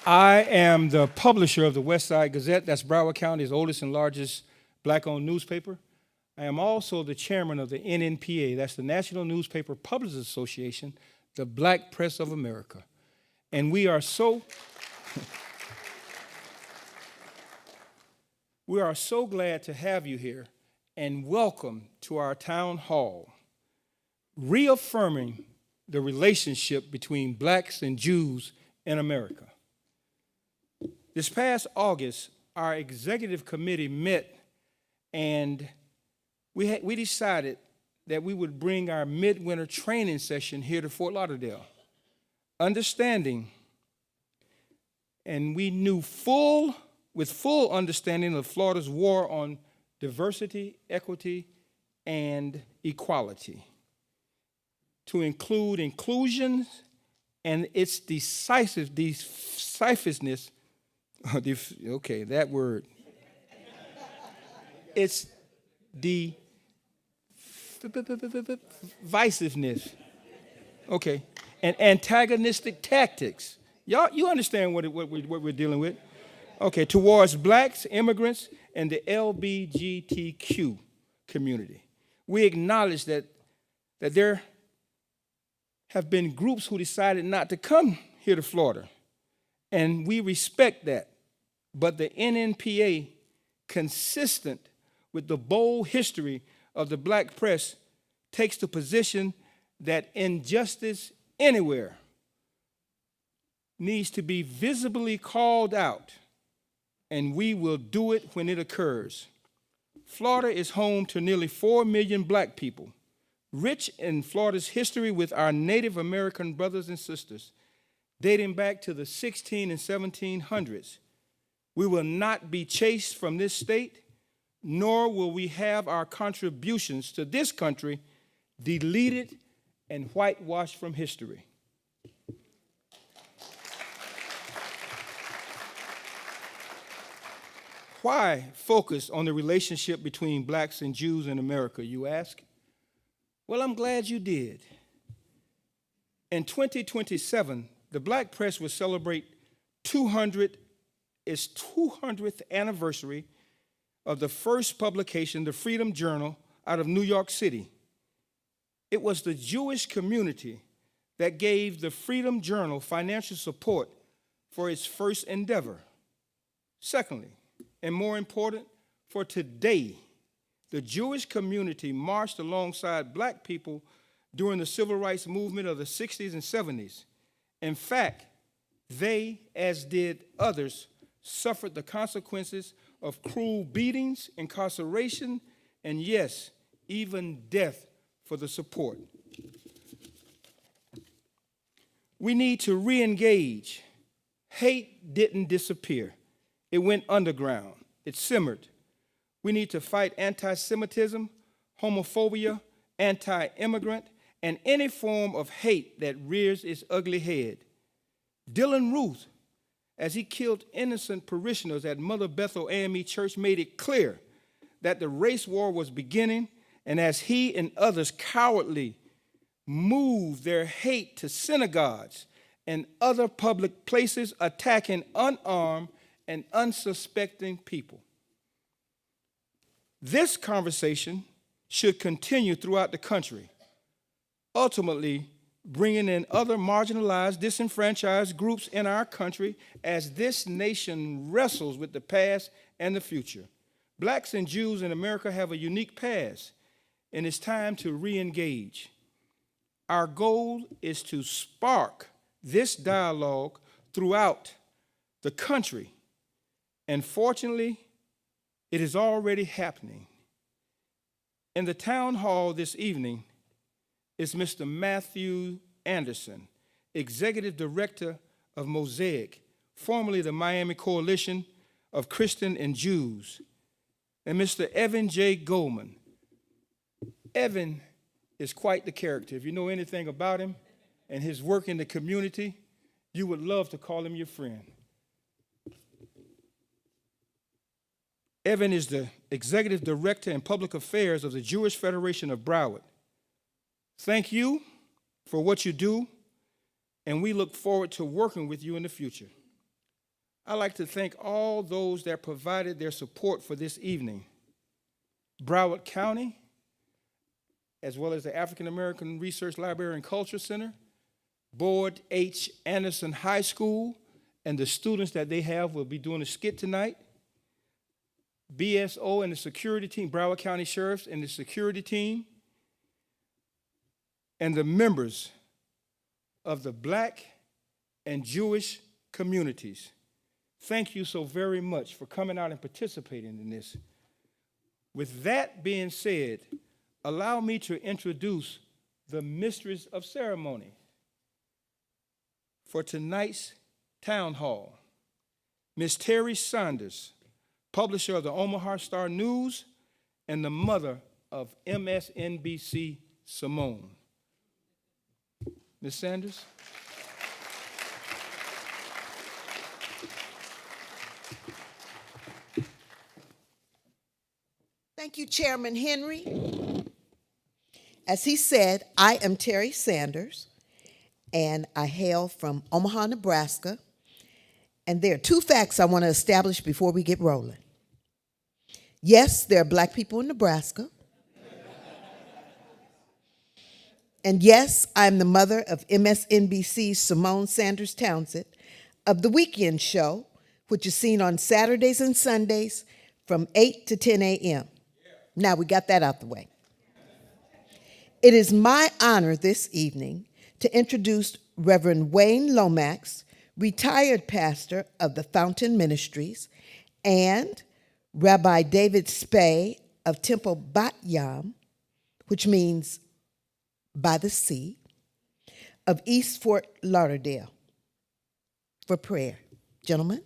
I am the publisher of the West Side Gazette. That's Broward County's oldest and largest black-owned newspaper. I am also the chairman of the NNPA. That's the National Newspaper Publishers Association, the Black Press of America. And we are so glad to have you here and welcome to our town hall, reaffirming the relationship between blacks and Jews in America. This past August, our executive committee met and we decided that we would bring our midwinter training session here to Fort Lauderdale, understanding, and we knew with full understanding of Florida's war on diversity, equity, and equality, to include inclusion and its decisiveness. Okay, that word. It's divisiveness. Okay, and antagonistic tactics. Y'all, you understand what we're dealing with? Okay, towards blacks, immigrants, and the LGBTQ community. We acknowledge that there have been groups who decided not to come here to Florida, and we respect that. But the NNPA, consistent with the bold history of the black press, takes the position that injustice anywhere needs to be visibly called out, and we will do it when it occurs. Florida is home to nearly 4 million black people, rich in Florida's history with our Native American brothers and sisters, dating back to the 1600s and 1700s. We will not be chased from this state, nor will we have our contributions to this country deleted and whitewashed from history. Why focus on the relationship between blacks and Jews in America, you ask? Well, I'm glad you did. In 2027, the black press will celebrate its 200th anniversary of the first publication, the Freedom Journal, out of New York City. It was the Jewish community that gave the Freedom Journal financial support for its first endeavor. Secondly, and more important, for today, the Jewish community marched alongside black people during the civil rights movement of the 60s and 70s. In fact, they, as did others, suffered the consequences of cruel beatings, incarceration, and yes, even death for the support. We need to re-engage. Hate didn't disappear. It went underground. It simmered. We need to fight anti-Semitism, homophobia, anti-immigrant, and any form of hate that rears its ugly head. Dylan Ruth, as he killed innocent parishioners at Mother Bethel AME Church, made it clear that the race war was beginning, and as he and others cowardly moved their hate to synagogues and other public places, attacking unarmed and unsuspecting people. This conversation should continue throughout the country, ultimately bringing in other marginalized, disenfranchised groups in our country as this nation wrestles with the past and the future. Blacks and Jews in America have a unique past, and it's time to re-engage. Our goal is to spark this dialogue throughout the country, and fortunately, it is already happening. In the town hall this evening is Mr. Matthew Anderson, Executive Director of Mosaic, formerly the Miami Coalition of Christians and Jews, and Mr. Evan J. Goldman. Evan is quite the character. If you know anything about him and his work in the community, you would love to call him your friend. Evan is the Executive Director in Public Affairs of the Jewish Federation of Broward. Thank you for what you do, and we look forward to working with you in the future. I'd like to thank all those that provided their support for this evening. Broward County, as well as the African American Research Library and Culture Center, Board H. Anderson High School, and the students that they have will be doing a skit tonight. BSO and the security team, Broward County Sheriffs and the security team, and the members of the Black and Jewish communities. Thank you so very much for coming out and participating in this. With that being said, allow me to introduce the mistress of ceremony for tonight's town hall, Ms. Terry Saunders, publisher of the Omaha Star News and the mother of MSNBC Simone. Ms. Sanders. Thank you, Chairman Henry. As he said, I am Terry Sanders, and I hail from Omaha, Nebraska. And there are two facts I want to establish before we get rolling. Yes, there are Black people in Nebraska. And yes, I'm the mother of MSNBC's Simone Sanders Townsend of The Weekend Show, which is seen on Saturdays and Sundays from 8 to 10 a.m. Now we got that out the way. It is my honor this evening to introduce Reverend Wayne Lomax, retired pastor of the Fountain Ministries, and Rabbi David Spey of Temple Bat Yam, which means by the sea, of East Fort Lauderdale, for prayer. Gentlemen.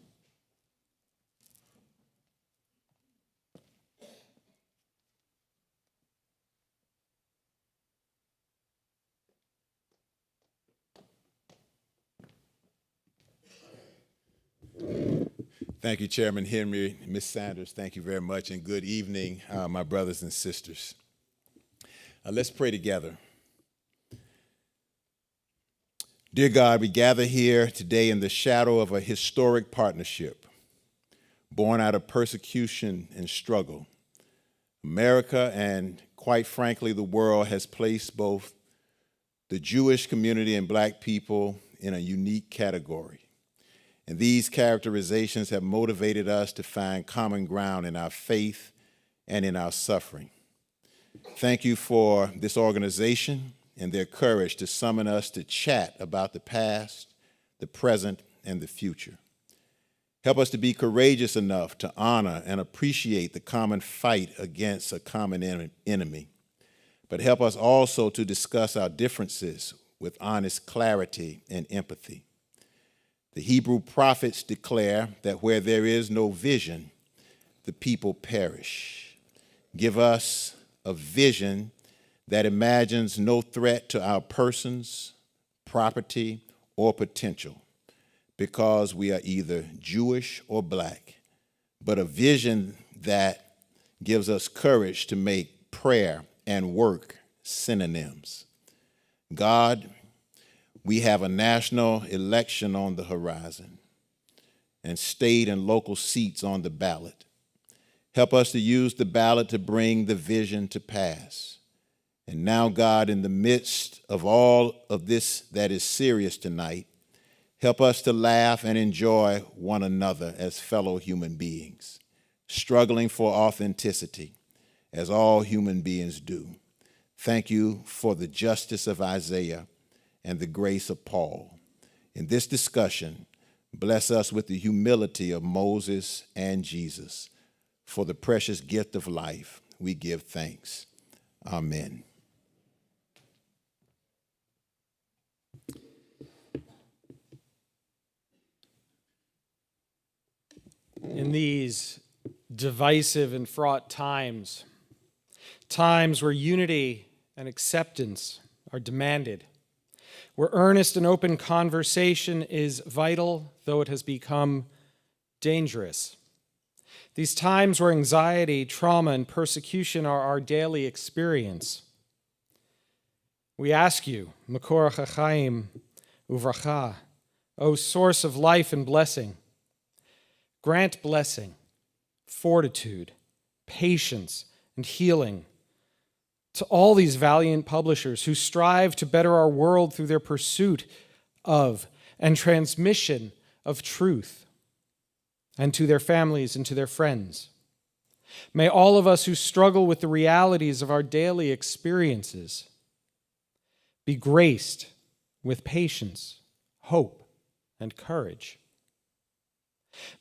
Thank you, Chairman Henry. Ms. Sanders, thank you very much, and good evening, my brothers and sisters. Let's pray together. Dear God, we gather here today in the shadow of a historic partnership born out of persecution and struggle. America and, quite frankly, the world has placed both the Jewish community and Black people in a unique category. And these characterizations have motivated us to find common ground in our faith and in our suffering. Thank you for this organization and their courage to summon us to chat about the past, the present, and the future. Help us to be courageous enough to honor and appreciate the common fight against a common enemy. But help us also to discuss our differences with honest clarity and empathy. The Hebrew prophets declare that where there is no vision, the people perish. Give us a vision that imagines no threat to our persons, property, or potential, because we are either Jewish or Black, but a vision that gives us courage to make prayer and work synonyms. God, we have a national election on the horizon and state and local seats on the ballot. Help us to use the ballot to bring the vision to pass. And now, God, in the midst of all of this that is serious tonight, help us to laugh and enjoy one another as fellow human beings, struggling for authenticity, as all human beings do. Thank you for the justice of Isaiah and the grace of Paul. In this discussion, bless us with the humility of Moses and Jesus. For the precious gift of life, we give thanks. Amen. In these divisive and fraught times, times where unity and acceptance are demanded, where earnest and open conversation is vital, though it has become dangerous. These times where anxiety, trauma, and persecution are our daily experience. We ask you, Makor HaChaim Uvracha, O source of life and blessing, grant blessing, fortitude, patience, and healing to all these valiant publishers who strive to better our world through their pursuit of and transmission of truth, and to their families and to their friends. May all of us who struggle with the realities of our daily experiences be graced with patience, hope, and courage.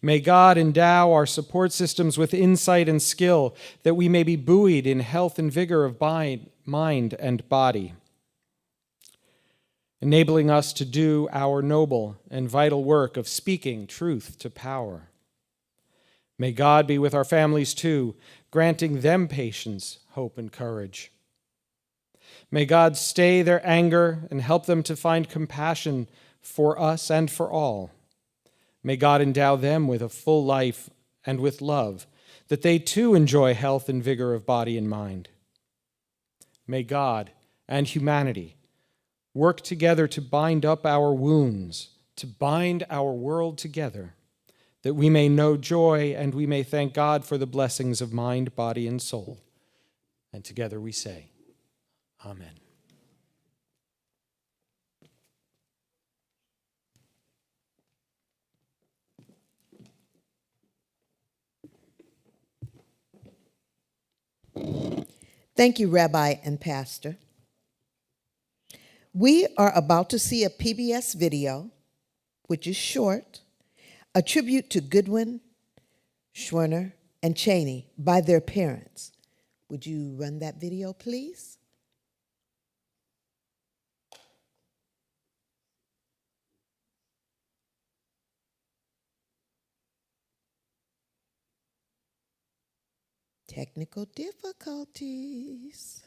May God endow our support systems with insight and skill that we may be buoyed in health and vigor of mind and body, enabling us to do our noble and vital work of speaking truth to power. May God be with our families too, granting them patience, hope, and courage. May God stay their anger and help them to find compassion for us and for all. May God endow them with a full life and with love, that they too enjoy health and vigor of body and mind. May God and humanity work together to bind up our wounds, to bind our world together, that we may know joy and we may thank God for the blessings of mind, body, and soul. And together we say, Amen. Thank you, Rabbi and Pastor. We are about to see a PBS video, which is short, a tribute to Goodwin, Schwerner, and Cheney by their parents. Would you run that video, please? Technical difficulties.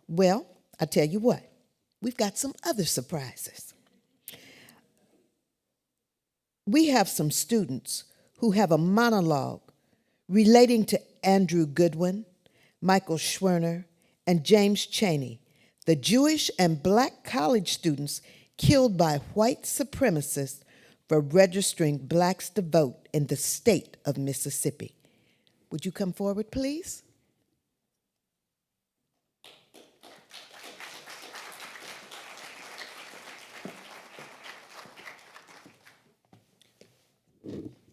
Well, I tell you what, we've got some other surprises. We have some students who have a monologue relating to Andrew Goodwin, Michael Schwerner, and James Cheney, the Jewish and black college students killed by white supremacists for registering blacks to vote in the state of Mississippi. Would you come forward, please?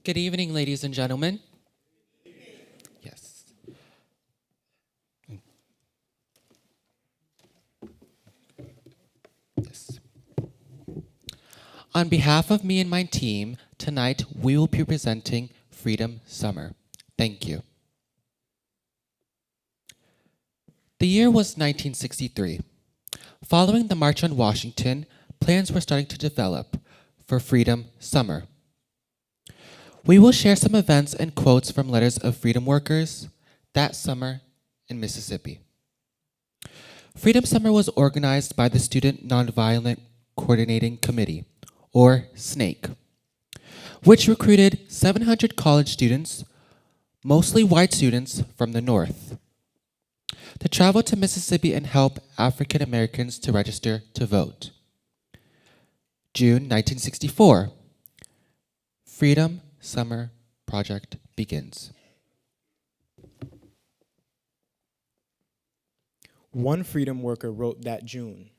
Good evening, ladies and gentlemen. Yes. Yes. On behalf of me and my team, tonight we will be presenting Freedom Summer. Thank you. The year was 1963. Following the March on Washington, plans were starting to develop for Freedom Summer. We will share some events and quotes from letters of freedom workers that summer in Mississippi. Freedom Summer was organized by the Student Nonviolent Coordinating Committee, or SNAKE, which recruited 700 college students, mostly white students from the North, to travel to Mississippi and help African Americans to register to vote. June 1964, Freedom Summer Project begins. One freedom worker wrote that June,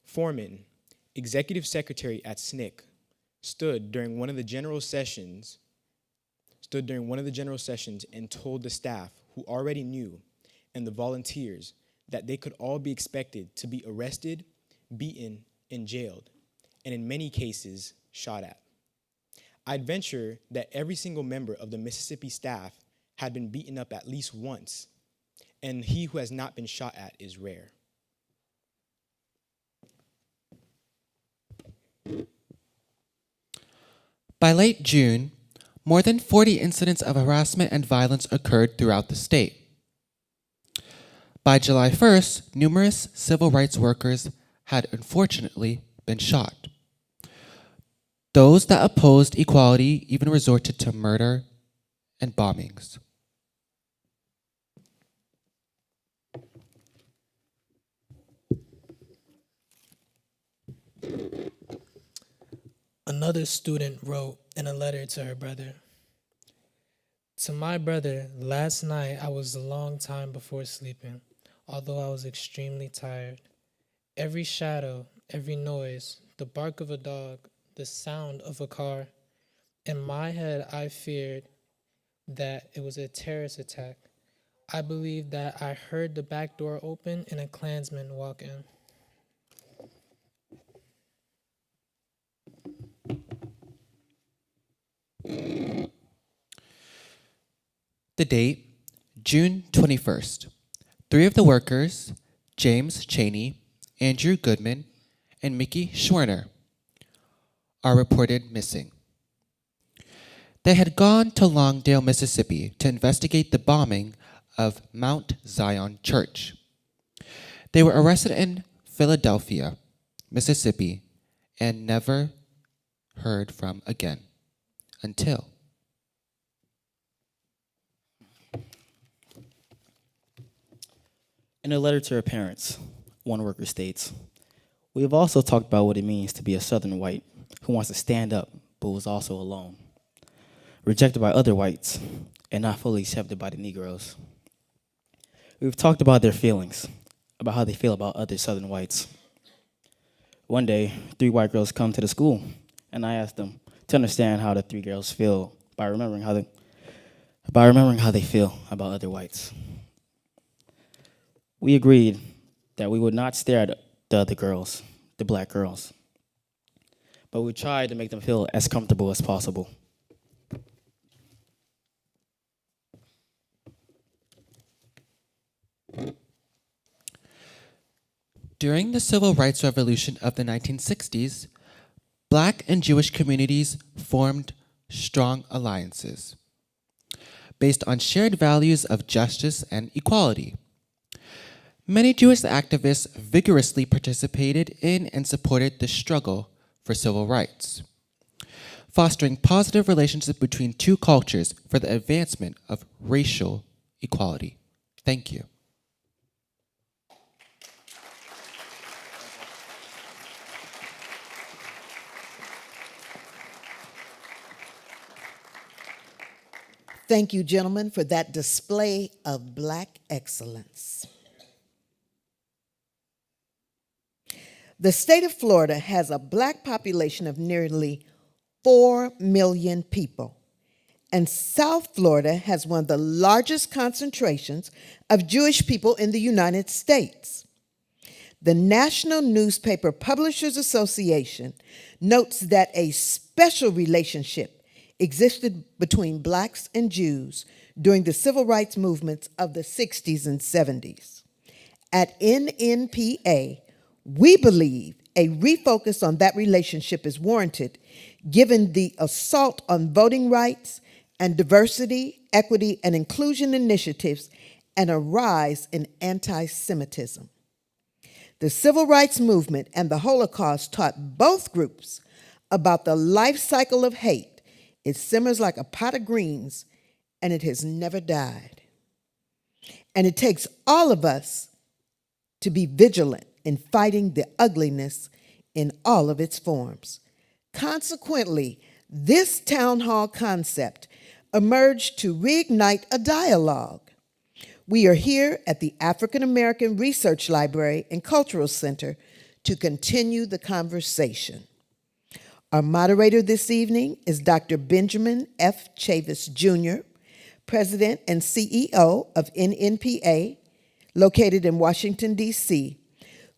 Foreman, executive secretary at SNCC, stood during one of the general sessions and told the staff, who already knew, and the volunteers, that they could all be expected to be arrested, beaten, and jailed, and in many cases, shot at. I'd venture that every single member of the Mississippi staff had been beaten up at least once, and he who has not been shot at is rare. By late June, more than 40 incidents of harassment and violence occurred throughout the state. By July 1st, numerous civil rights workers had unfortunately been shot. Those that opposed equality even resorted to murder and bombings. Another student wrote in a letter to her brother, "To my brother, last night I was a long time before sleeping, although I was extremely tired. Every shadow, every noise, the bark of a dog, the sound of a car. In my head, I feared that it was a terrorist attack. I believed that I heard the back door open and a Klansman walk in." The date, June 21st. 3 of the workers, James Cheney, Andrew Goodman, and Mickey Schwerner, are reported missing. They had gone to Longdale, Mississippi to investigate the bombing of Mount Zion Church. They were arrested in Philadelphia, Mississippi, and never heard from again until In a letter to her parents, one worker states, "We have also talked about what it means to be a Southern white who wants to stand up but was also alone, rejected by other whites, and not fully accepted by the Negroes. We've talked about their feelings, about how they feel about other Southern whites. One day, 3 white girls come to the school, and I asked them to understand how the 3 girls feel by remembering how they feel about other whites. We agreed that we would not stare at the other girls, the black girls, but we tried to make them feel as comfortable as possible. during the Civil Rights Revolution of the 1960s, Black and Jewish communities formed strong alliances based on shared values of justice and equality. Many Jewish activists vigorously participated in and supported the struggle for civil rights, fostering positive relationships between 2 cultures for the advancement of racial equality. Thank you. Thank you, gentlemen, for that display of Black excellence. The state of Florida has a Black population of nearly 4 million people, and South Florida has one of the largest concentrations of Jewish people in the United States. The National Newspaper Publishers Association notes that a special relationship existed between Blacks and Jews during the civil rights movements of the 60s and 70s. At NNPA, we believe a refocus on that relationship is warranted given the assault on voting rights and diversity, equity, and inclusion initiatives and a rise in anti-Semitism. The civil rights movement and the Holocaust taught both groups about the life cycle of hate. It simmers like a pot of greens, and it has never died. And it takes all of us to be vigilant in fighting the ugliness in all of its forms. Consequently, this town hall concept emerged to reignite a dialogue. We are here at the African American Research Library and Cultural Center to continue the conversation. Our moderator this evening is Dr. Benjamin F. Chavis, Jr., President and CEO of NNPA, located in Washington, D.C.,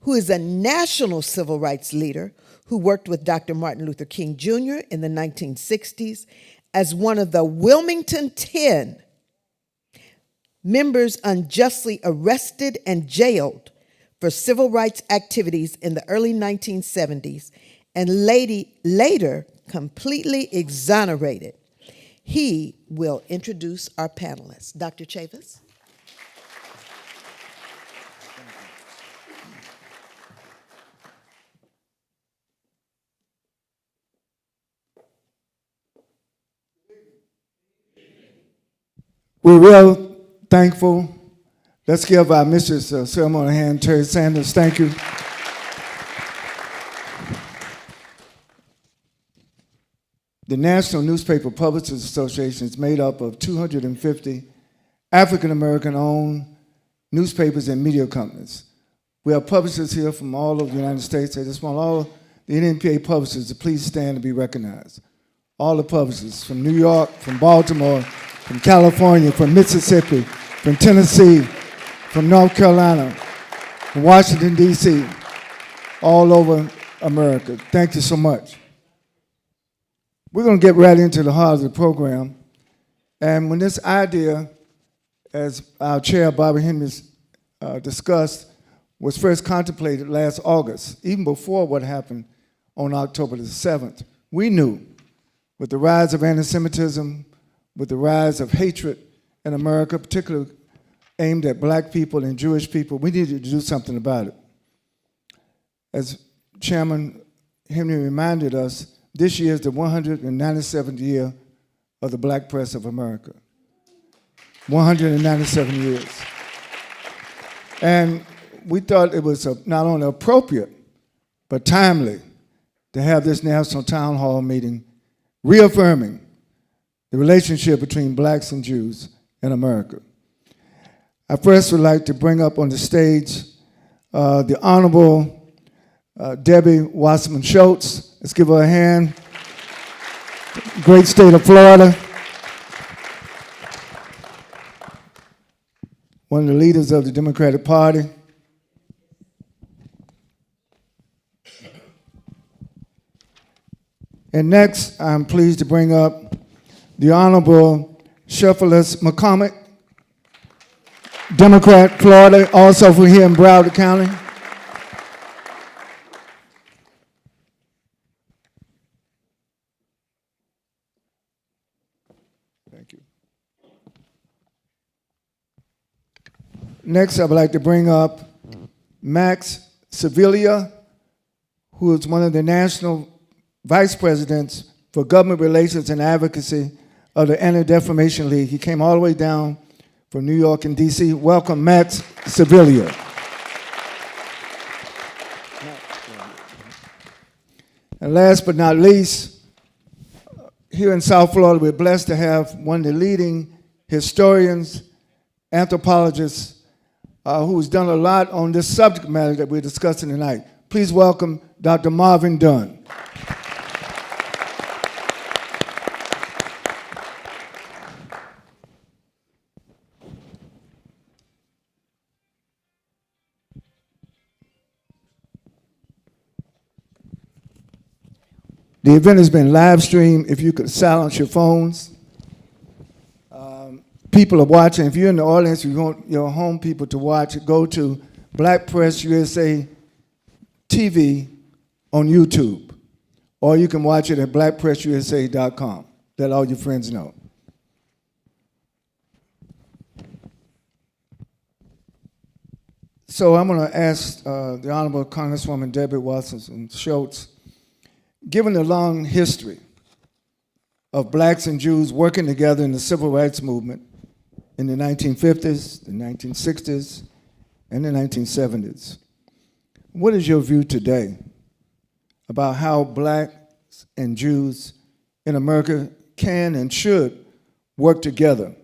who is a national civil rights leader who worked with Dr. Martin Luther King, Jr. in the 1960s as one of the Wilmington 10 members unjustly arrested and jailed for civil rights activities in the early 1970s and later completely exonerated. He will introduce our panelists. Dr. Chavis. We're real thankful. Let's give our Mistress Ceremony a hand, Terry Sanders. Thank you. The National Newspaper Publishers Association is made up of 250 African-American owned newspapers and media companies. We have publishers here from all over the United States. I just want all the NNPA publishers to please stand and be recognized. All the publishers from New York, from Baltimore, from California, from Mississippi, from Tennessee, from North Carolina, from Washington, D.C., all over America. Thank you so much. We're going to get right into the heart of the program. And when this idea, as our chair, Bobby Henry, discussed, was first contemplated last August, even before what happened on October the 7th, we knew with the rise of anti-Semitism, with the rise of hatred in America, particularly aimed at black people and Jewish people, we needed to do something about it. As Chairman Henry reminded us, this year is the 197th year of the Black Press of America. 197 years. And we thought it was not only appropriate, but timely to have this National Town Hall meeting reaffirming the relationship between blacks and Jews in America. I first would like to bring up on the stage the Honorable Debbie Wasserman Schultz. Let's give her a hand. Great state of Florida. One of the leaders of the Democratic Party. And next, I'm pleased to bring up the Honorable Sheffield McCormick, Democrat, Florida, also from here in Broward County. Thank you. Next, I would like to bring up Max Sevilla, who is one of the national vice presidents for government relations and advocacy of the Anti-Defamation League. He came all the way down from New York and D.C. Welcome, Max Sevilla. And last but not least, here in South Florida, we're blessed to have one of the leading historians, anthropologists, who's done a lot on this subject matter that we're discussing tonight. Please welcome Dr. Marvin Dunn. The event has been live streamed. If you could silence your phones. People are watching. If you're in the audience, you want your home people to watch, go to Black Press USA TV on YouTube. Or you can watch it at blackpressusa.com. Let all your friends know. So I'm going to ask the Honorable Congresswoman Debbie Wasserman Schultz, given the long history of blacks and Jews working together in the civil rights movement in the 1950s, the 1960s, and the 1970s, what is your view today about how blacks and Jews in America can and should work together,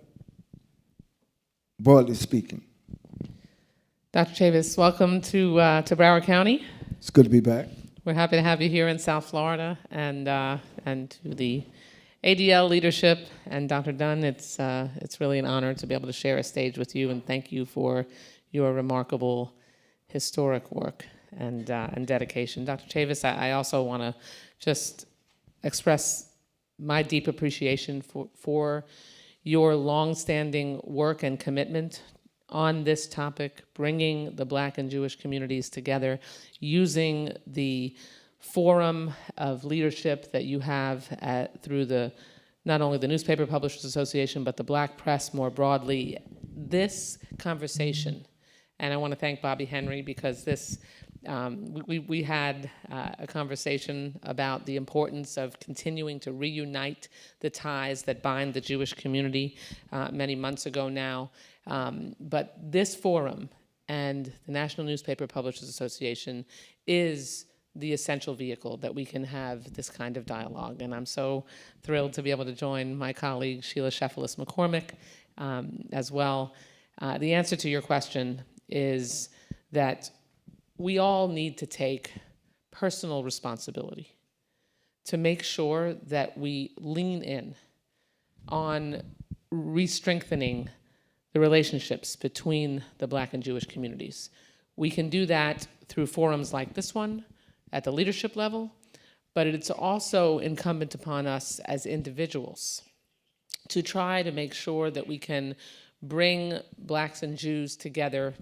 broadly speaking? Dr. Chavis, welcome to Broward County. It's good to be back. We're happy to have you here in South Florida, and to the ADL leadership and Dr. Dunn. It's really an honor to be able to share a stage with you, and thank you for your remarkable historic work and dedication. Dr. Chavis, I also want to just express my deep appreciation for your longstanding work and commitment on this topic, bringing the Black and Jewish communities together, using the forum of leadership that you have through not only the Newspaper Publishers Association, but the Black press more broadly. This conversation, and I want to thank Bobby Henry because we had a conversation about the importance of continuing to reunite the ties that bind the Jewish community many months ago now. But this forum and the National Newspaper Publishers Association is the essential vehicle that we can have this kind of dialogue. And I'm so thrilled to be able to join my colleague Sheila Sheffilis McCormick as well. The answer to your question is that we all need to take personal responsibility to make sure that we lean in on re-strengthening the relationships between the Black and Jewish communities. We can do that through forums like this one at the leadership level, but it's also incumbent upon us as individuals to try to make sure that we can bring Blacks and Jews together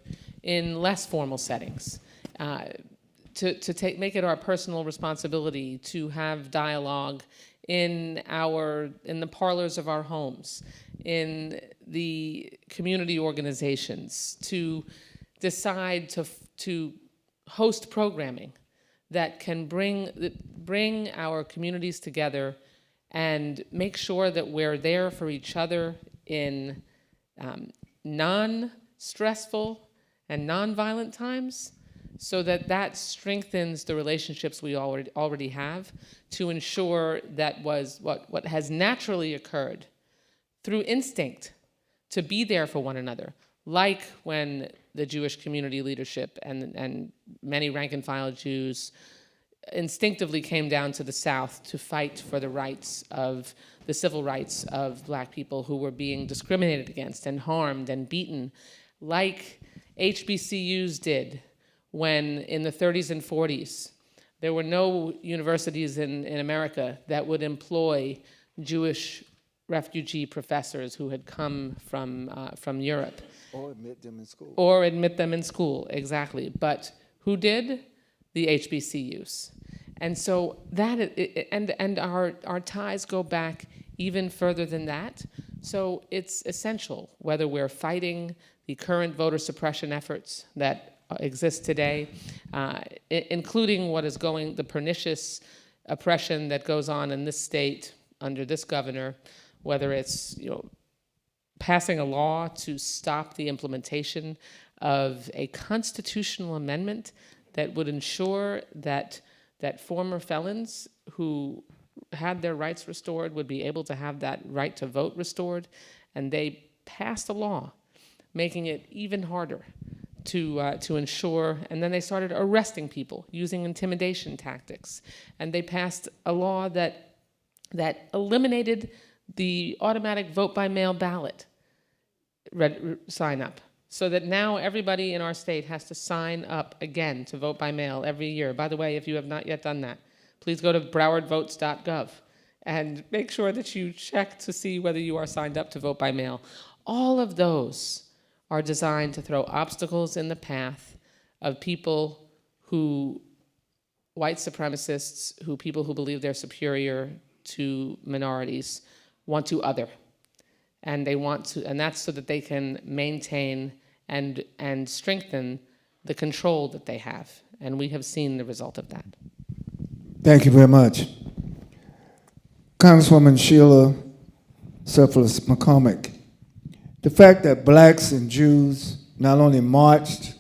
in less formal settings, make it our personal responsibility to have dialogue in the parlors of our homes, in the community organizations, to decide to host programming that can bring our communities together and make sure that we're there for each other in non-stressful and non-violent times, so that strengthens the relationships we already have, to ensure that what has naturally occurred through instinct to be there for one another, like when the Jewish community leadership and many rank and file Jews instinctively came down to the South to fight for the civil rights of Black people who were being discriminated against and harmed and beaten, like HBCUs did when in the 30s and 40s there were no universities in America that would employ Jewish refugee professors who had come from Europe. Or admit them in school. Or admit them in school, exactly. But who did? The HBCUs. And so and our ties go back even further than that. So it's essential, whether we're fighting the current voter suppression efforts that exist today, including the pernicious oppression that goes on in this state under this governor, whether it's passing a law to stop the implementation of a constitutional amendment that would ensure that former felons who had their rights restored would be able to have that right to vote restored, and they passed a law making it even harder to ensure, and then they started arresting people using intimidation tactics, and they passed a law that eliminated the automatic vote-by-mail ballot sign up, so that now everybody in our state has to sign up again to vote by mail every year. By the way, if you have not yet done that, please go to browardvotes.gov and make sure that you check to see whether you are signed up to vote by mail. All of those are designed to throw obstacles in the path of people white supremacists, people who believe they're superior to minorities, want to other. And that's so that they can maintain and strengthen the control that they have. And we have seen the result of that. Thank you very much. Congresswoman Sheila Sheffilis McCormick, the fact that Blacks and Jews not only marched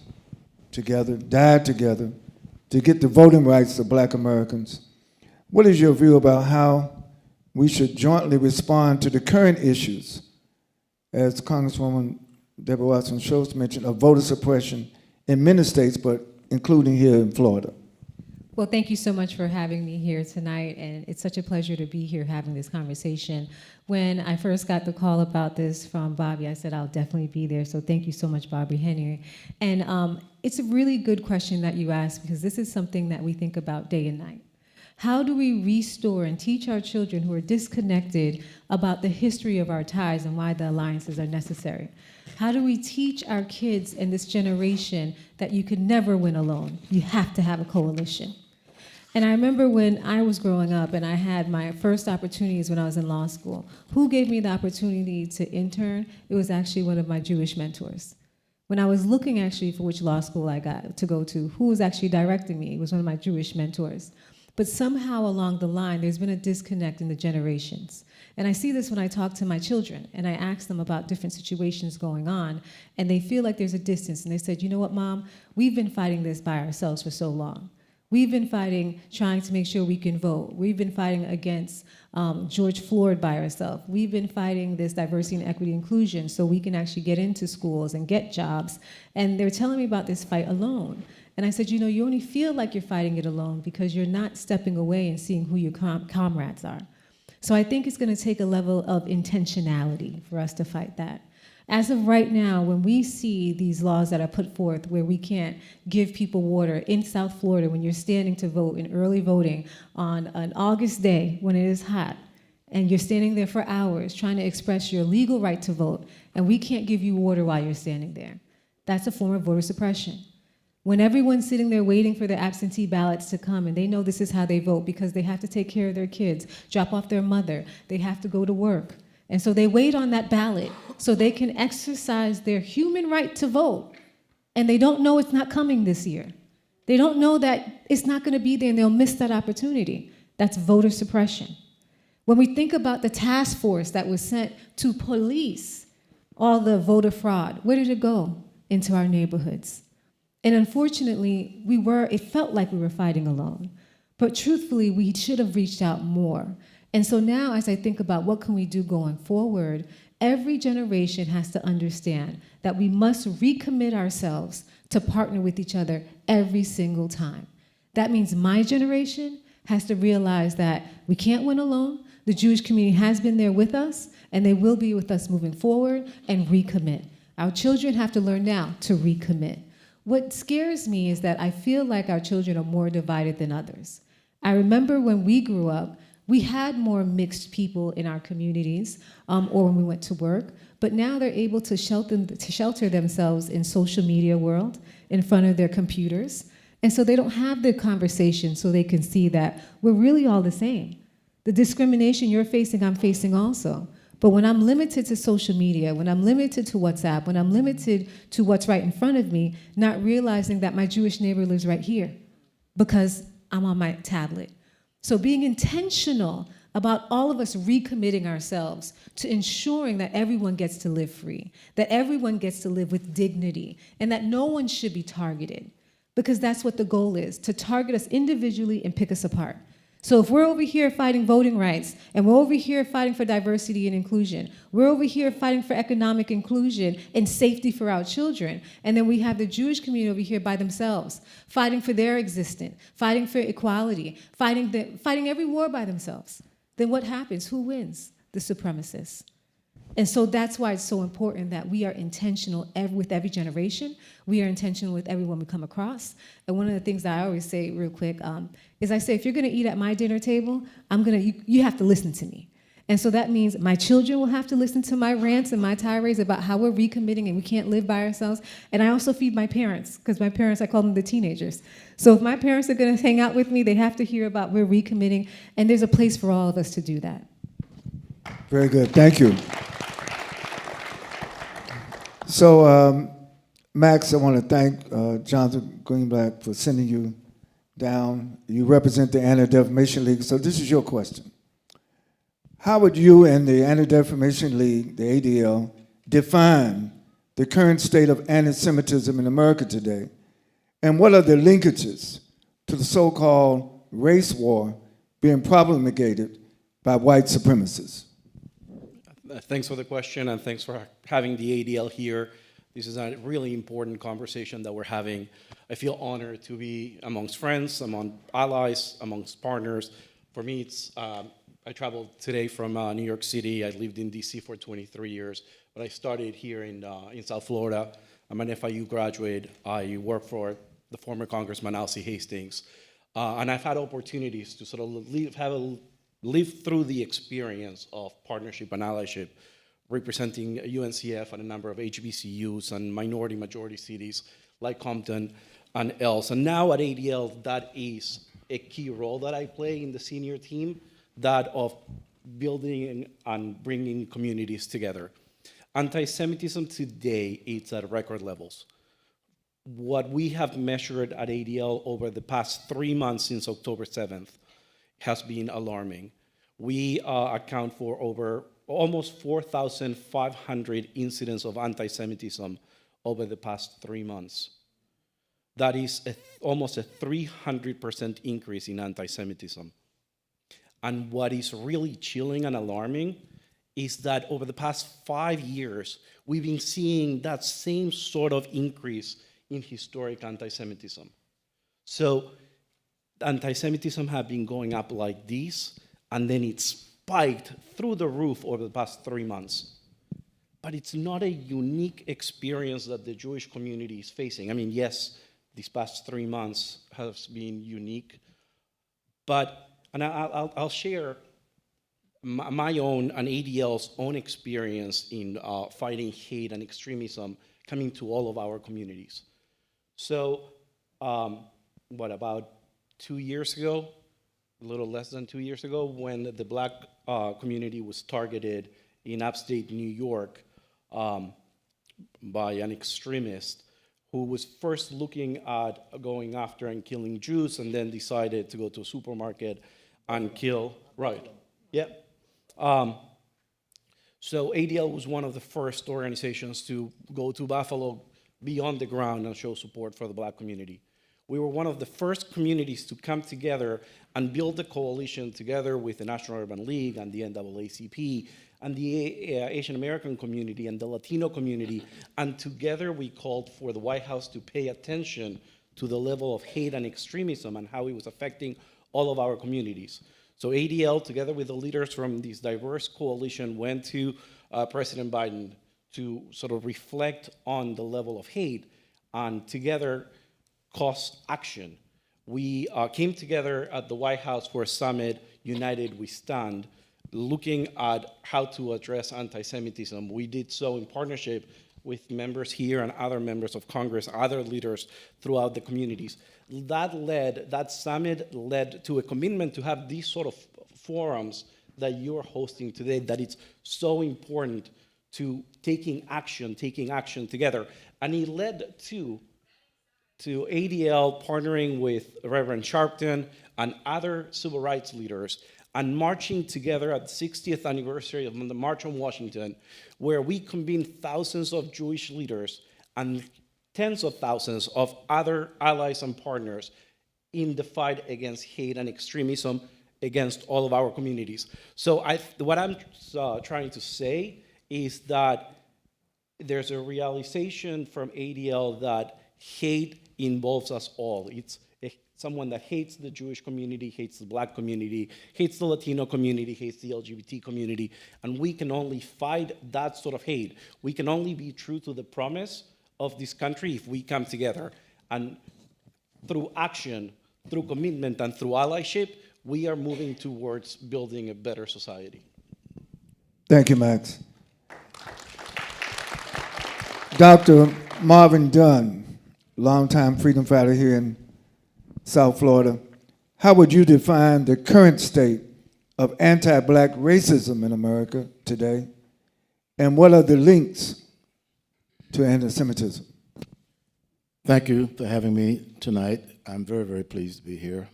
together, died together to get the voting rights of Black Americans, what is your view about how we should jointly respond to the current issues, as Congresswoman Deborah Watson-Schultz mentioned, of voter suppression in many states, but including here in Florida? Well, thank you so much for having me here tonight, and it's such a pleasure to be here having this conversation. When I first got the call about this from Bobby, I said I'll definitely be there, so thank you so much, Bobby Henry. And it's a really good question that you asked, because this is something that we think about day and night. How do we restore and teach our children who are disconnected about the history of our ties and why the alliances are necessary? How do we teach our kids in this generation that you could never win alone? You have to have a coalition. And I remember when I was growing up and I had my first opportunities when I was in law school, who gave me the opportunity to intern? It was actually one of my Jewish mentors. When I was looking actually for which law school I got to go to, who was actually directing me? It was one of my Jewish mentors. But somehow along the line, there's been a disconnect in the generations. And I see this when I talk to my children and I ask them about different situations going on, and they feel like there's a distance. And they said, you know what, Mom, we've been fighting this by ourselves for so long. We've been fighting, trying to make sure we can vote. We've been fighting against George Floyd by ourselves. We've been fighting this diversity and equity inclusion so we can actually get into schools and get jobs. And they're telling me about this fight alone. And I said, you know, you only feel like you're fighting it alone because you're not stepping away and seeing who your comrades are. So I think it's going to take a level of intentionality for us to fight that. As of right now, when we see these laws that are put forth where we can't give people water in South Florida, when you're standing to vote in early voting on an August day when it is hot, and you're standing there for hours trying to express your legal right to vote, and we can't give you water while you're standing there, that's a form of voter suppression. When everyone's sitting there waiting for their absentee ballots to come, and they know this is how they vote because they have to take care of their kids, drop off their mother, they have to go to work. And so they wait on that ballot so they can exercise their human right to vote. And they don't know it's not coming this year. They don't know that it's not going to be there and they'll miss that opportunity. That's voter suppression. When we think about the task force that was sent to police all the voter fraud, where did it go? Into our neighborhoods. And unfortunately, it felt like we were fighting alone. But truthfully, we should have reached out more. And so now, as I think about what can we do going forward, every generation has to understand that we must recommit ourselves to partner with each other every single time. That means my generation has to realize that we can't win alone. The Jewish community has been there with us, and they will be with us moving forward, and recommit. Our children have to learn now to recommit. What scares me is that I feel like our children are more divided than others. I remember when we grew up, we had more mixed people in our communities, or when we went to work, but now they're able to shelter themselves in social media world, in front of their computers, and so they don't have the conversation so they can see that we're really all the same. The discrimination you're facing, I'm facing also. But when I'm limited to social media, when I'm limited to WhatsApp, when I'm limited to what's right in front of me, not realizing that my Jewish neighbor lives right here because I'm on my tablet. So being intentional about all of us recommitting ourselves to ensuring that everyone gets to live free, that everyone gets to live with dignity, and that no one should be targeted, because that's what the goal is, to target us individually and pick us apart. So if we're over here fighting voting rights, and we're over here fighting for diversity and inclusion, we're over here fighting for economic inclusion and safety for our children, and then we have the Jewish community over here by themselves, fighting for their existence, fighting for equality, fighting every war by themselves, then what happens? Who wins? The supremacists. And so that's why it's so important that we are intentional with every generation. We are intentional with everyone we come across. And one of the things that I always say real quick is I say, if you're gonna eat at my dinner table, you have to listen to me. And so that means my children will have to listen to my rants and my tirades about how we're recommitting and we can't live by ourselves. And I also feed my parents, because my parents, I call them the teenagers. So if my parents are gonna hang out with me, they have to hear about we're recommitting, and there's a place for all of us to do that. Very good. Thank you. So, Max, I want to thank Jonathan Greenblatt for sending you down. You represent the Anti-Defamation League, so this is your question. How would you and the Anti-Defamation League, the ADL, define the current state of anti-Semitism in America today? And what are the linkages to the so-called race war being promulgated by white supremacists? Thanks for the question, and thanks for having the ADL here. This is a really important conversation that we're having. I feel honored to be amongst friends, among allies, amongst partners. For me, it's I traveled today from New York City. I lived in DC for 23 years, but I started here in South Florida. I'm an FIU graduate. I work for the former Congressman Alcee Hastings, and I've had opportunities to sort of live through the experience of partnership and allyship, representing UNCF and a number of HBCUs and minority-majority cities like Compton and else. And now at ADL, that is a key role that I play in the senior team, that of building and bringing communities together. Anti-Semitism today, it's at record levels. What we have measured at ADL over the past 3 months since October 7th has been alarming. We account for over almost 4,500 incidents of anti-Semitism over the past 3 months. that is almost a 300% increase in anti-Semitism. And what is really chilling and alarming is that over the past 5 years, we've been seeing that same sort of increase in historic anti-Semitism. So anti-Semitism have been going up like this, and then it spiked through the roof over the past 3 months. But it's not a unique experience that the Jewish community is facing. I mean, yes, these past 3 months has been unique, but, and I'll share my own and ADL's own experience in fighting hate and extremism coming to all of our communities. So, about 2 years ago, a little less than 2 years ago, when the Black community was targeted in upstate New York by an extremist who was first looking at going after and killing Jews and then decided to go to a supermarket and kill, right, yeah. So ADL was one of the first organizations to go to Buffalo, be on the ground and show support for the Black community. We were one of the first communities to come together and build a coalition together with the National Urban League and the NAACP and the Asian American community and the Latino community. And together we called for the White House to pay attention to the level of hate and extremism and how it was affecting all of our communities. So ADL, together with the leaders from this diverse coalition, went to President Biden to sort of reflect on the level of hate and together cost action. We came together at the White House for a summit, United We Stand, looking at how to address anti-Semitism. We did so in partnership with members here and other members of Congress, other leaders throughout the communities. That summit led to a commitment to have these sort of forums that you're hosting today, that it's so important to taking action together. And it led to ADL partnering with Reverend Sharpton and other civil rights leaders and marching together at the 60th anniversary of the March on Washington, where we convened thousands of Jewish leaders and tens of thousands of other allies and partners in the fight against hate and extremism against all of our communities. So what I'm trying to say is that there's a realization from ADL that hate involves us all. It's someone that hates the Jewish community, hates the Black community, hates the Latino community, hates the LGBT community, and we can only fight that sort of hate. We can only be true to the promise of this country if we come together. And through action, through commitment, and through allyship, we are moving towards building a better society. Thank you, Max. Dr. Marvin Dunn, longtime freedom fighter here in South Florida. How would you define the current state of anti-Black racism in America today? And what are the links to anti-Semitism? Thank you for having me tonight. I'm very, very pleased to be here.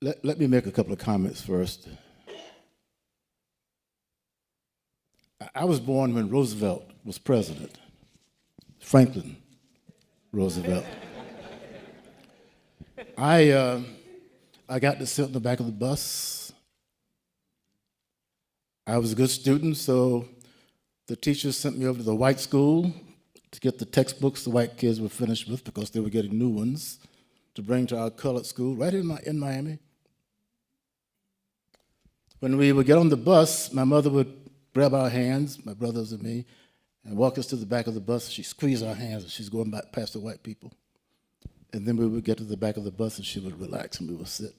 Let me make a couple of comments first. I was born when Roosevelt was president, Franklin Roosevelt. I got to sit in the back of the bus. I was a good student, so the teachers sent me over to the white school to get the textbooks the white kids were finished with because they were getting new ones to bring to our colored school right in Miami. When we would get on the bus, my mother would grab our hands, my brothers and me, and walk us to the back of the bus. She'd squeeze our hands as she's going back past the white people. And then we would get to the back of the bus and she would relax and we would sit.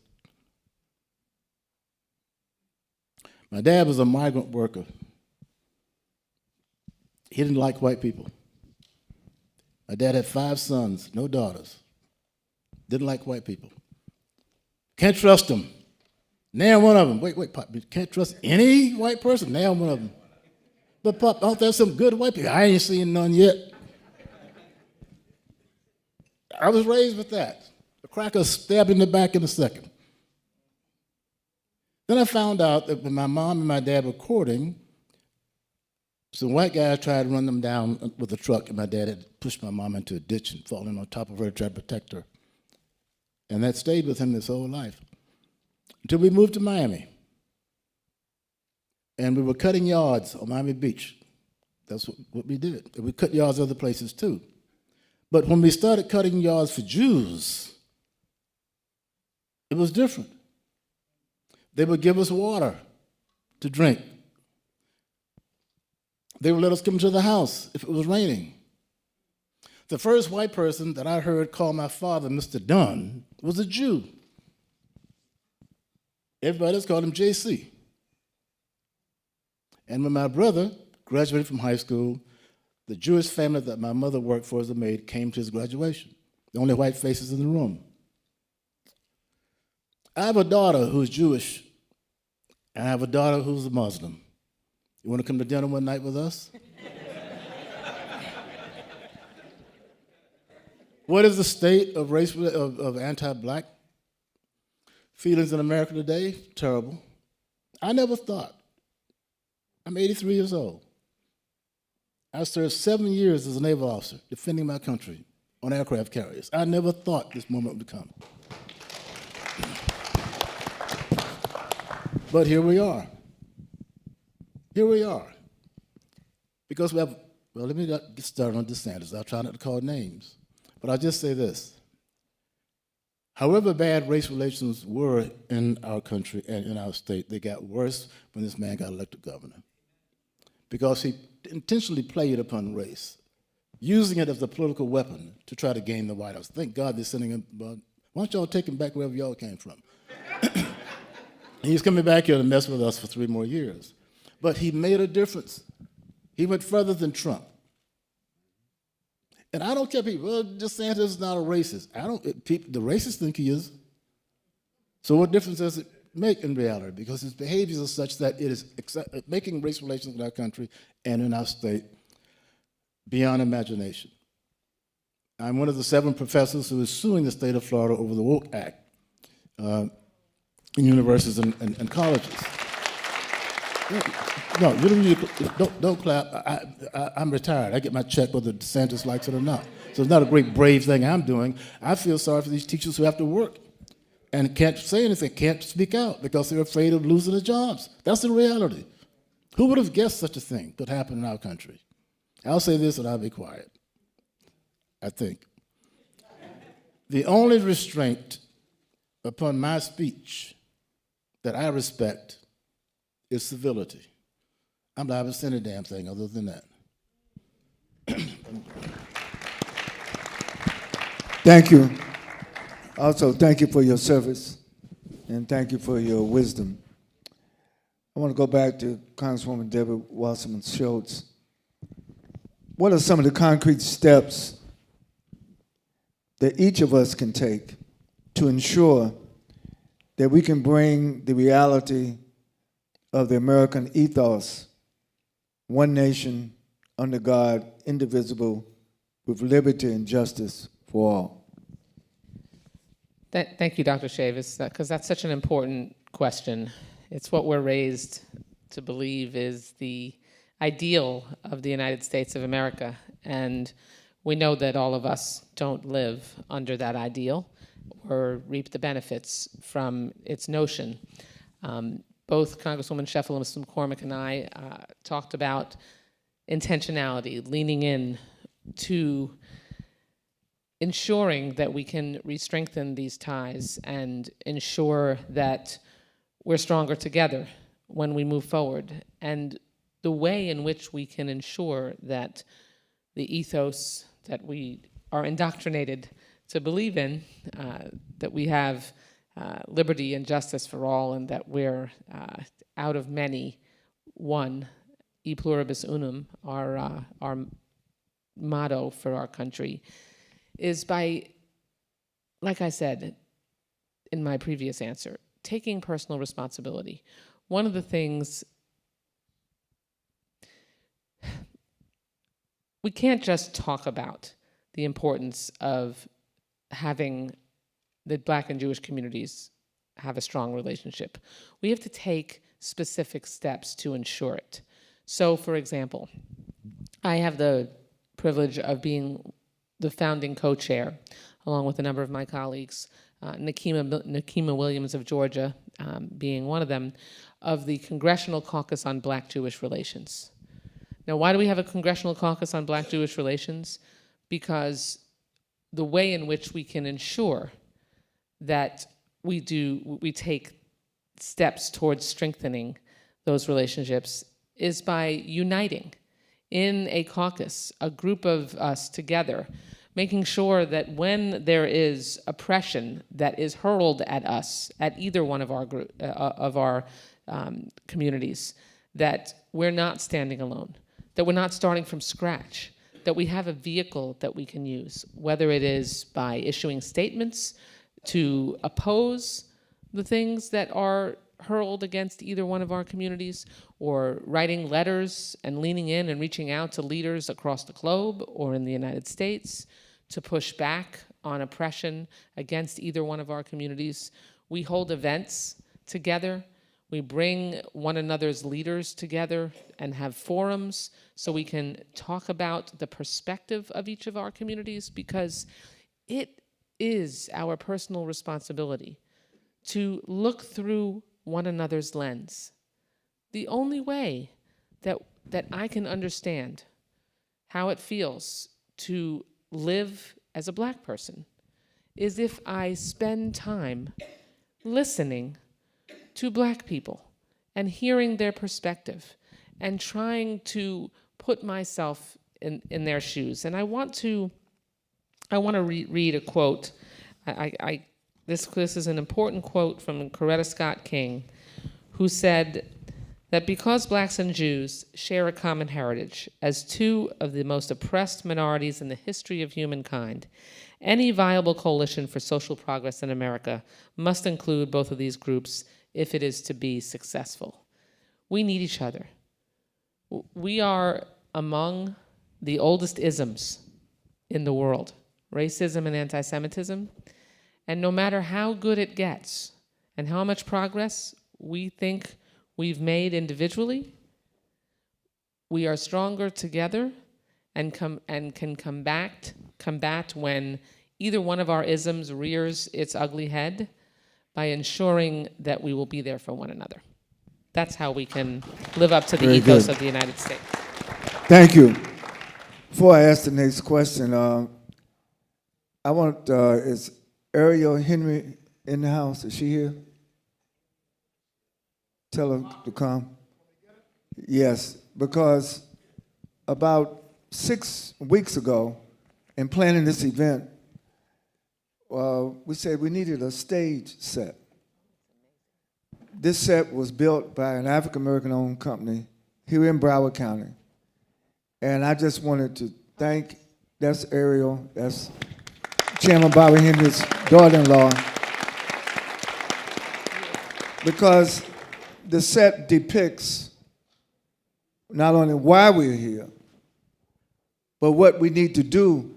My dad was a migrant worker. He didn't like white people. My dad had 5 sons, no daughters. Didn't like white people. Can't trust them. Name one of them. Wait, Pop, you can't trust any white person? Name one of them. But Pop, aren't there some good white people? I ain't seen none yet. I was raised with that. A cracker stabbed in the back in a second. Then I found out that when my mom and my dad were courting, Some white guys tried to run them down with a truck, and my dad had pushed my mom into a ditch and fallen on top of her to try to protect her. And that stayed with him his whole life. Until we moved to Miami. And we were cutting yards on Miami Beach. That's what we did. And we cut yards other places too. But when we started cutting yards for Jews, it was different. They would give us water to drink. They would let us come to the house if it was raining. The first white person that I heard call my father Mr. Dunn was a Jew. Everybody else called him JC. And when my brother graduated from high school, the Jewish family that my mother worked for as a maid came to his graduation. The only white faces in the room. I have a daughter who's Jewish, and I have a daughter who's a Muslim. You want to come to dinner one night with us? What is the state of race of anti-black feelings in America today? Terrible. I never thought. I'm 83 years old. I served 7 years as a naval officer defending my country on aircraft carriers. I never thought this moment would come. But here we are. Here we are. Because we have, well, let me not get started on DeSantis. I'll try not to call names. But I'll just say this. However bad race relations were in our country and in our state, they got worse when this man got elected governor. Because he intentionally played upon race, using it as a political weapon to try to gain the White House. Thank God they're sending him, why don't y'all take him back wherever y'all came from? And he's coming back here to mess with us for 3 more years. But he made a difference. He went further than Trump. And I don't care people, well, DeSantis is not a racist. The racists think he is. So what difference does it make in reality? Because his behaviors are such that it is making race relations in our country and in our state beyond imagination. I'm one of the 7 professors who is suing the state of Florida over the Woke Act in universities and colleges. No, you don't need to, don't clap. I'm retired. I get my check whether DeSantis likes it or not. So it's not a great brave thing I'm doing. I feel sorry for these teachers who have to work and can't say anything, can't speak out because they're afraid of losing their jobs. That's the reality. Who would have guessed such a thing could happen in our country? I'll say this and I'll be quiet, I think. The only restraint upon my speech that I respect is civility. I'm liable to say a damn thing other than that. Thank you. Also, thank you for your service, and thank you for your wisdom. I want to go back to Congresswoman Deborah Wasserman Schultz. What are some of the concrete steps that each of us can take to ensure that we can bring the reality of the American ethos, one nation, under God, indivisible, with liberty and justice for all? Thank you, Dr. Chavis, because that's such an important question. It's what we're raised to believe is the ideal of the United States of America. And we know that all of us don't live under that ideal or reap the benefits from its notion. Both Congresswoman Sheffield and Mr. McCormick and I talked about intentionality, leaning in to ensuring that we can re-strengthen these ties and ensure that we're stronger together when we move forward. And the way in which we can ensure that the ethos that we are indoctrinated to believe in, that we have liberty and justice for all, and that we're out of many, one, e pluribus unum, our motto for our country, is by, like I said in my previous answer, taking personal responsibility. One of the things, we can't just talk about the importance of having the Black and Jewish communities have a strong relationship. We have to take specific steps to ensure it. So, for example, I have the privilege of being the founding co-chair, along with a number of my colleagues, Nakima Williams of Georgia being one of them, of the Congressional Caucus on Black-Jewish Relations. Now, why do we have a Congressional Caucus on Black-Jewish Relations? Because the way in which we can ensure that we take steps towards strengthening those relationships is by uniting in a caucus, a group of us together, making sure that when there is oppression that is hurled at us, at either one of our communities, that we're not standing alone, that we're not starting from scratch, that we have a vehicle that we can use, whether it is by issuing statements to oppose the things that are hurled against either one of our communities, or writing letters and leaning in and reaching out to leaders across the globe or in the United States to push back on oppression against either one of our communities. We hold events together. We bring one another's leaders together and have forums so we can talk about the perspective of each of our communities, because it is our personal responsibility to look through one another's lens. The only way that I can understand how it feels to live as a Black person is if I spend time listening to Black people and hearing their perspective and trying to put myself in their shoes. And I want to read a quote. This is an important quote from Coretta Scott King, who said that because Blacks and Jews share a common heritage as two of the most oppressed minorities in the history of humankind, any viable coalition for social progress in America must include both of these groups if it is to be successful. We need each other. We are among the oldest isms in the world, racism and anti-Semitism. And no matter how good it gets and how much progress we think we've made individually, we are stronger together and can combat when either one of our isms rears its ugly head, by ensuring that we will be there for one another. That's how we can live up to the ethos of the United States. Thank you. Before I ask the next question, I want, is Ariel Henry in the house? Is she here? Tell her to come. Yes, because about 6 weeks ago, in planning this event, we said we needed a stage set. This set was built by an African-American owned company here in Broward County. And I just wanted to thank, that's Ariel, that's Chairman Bobby Henry's daughter-in-law, because the set depicts not only why we're here, but what we need to do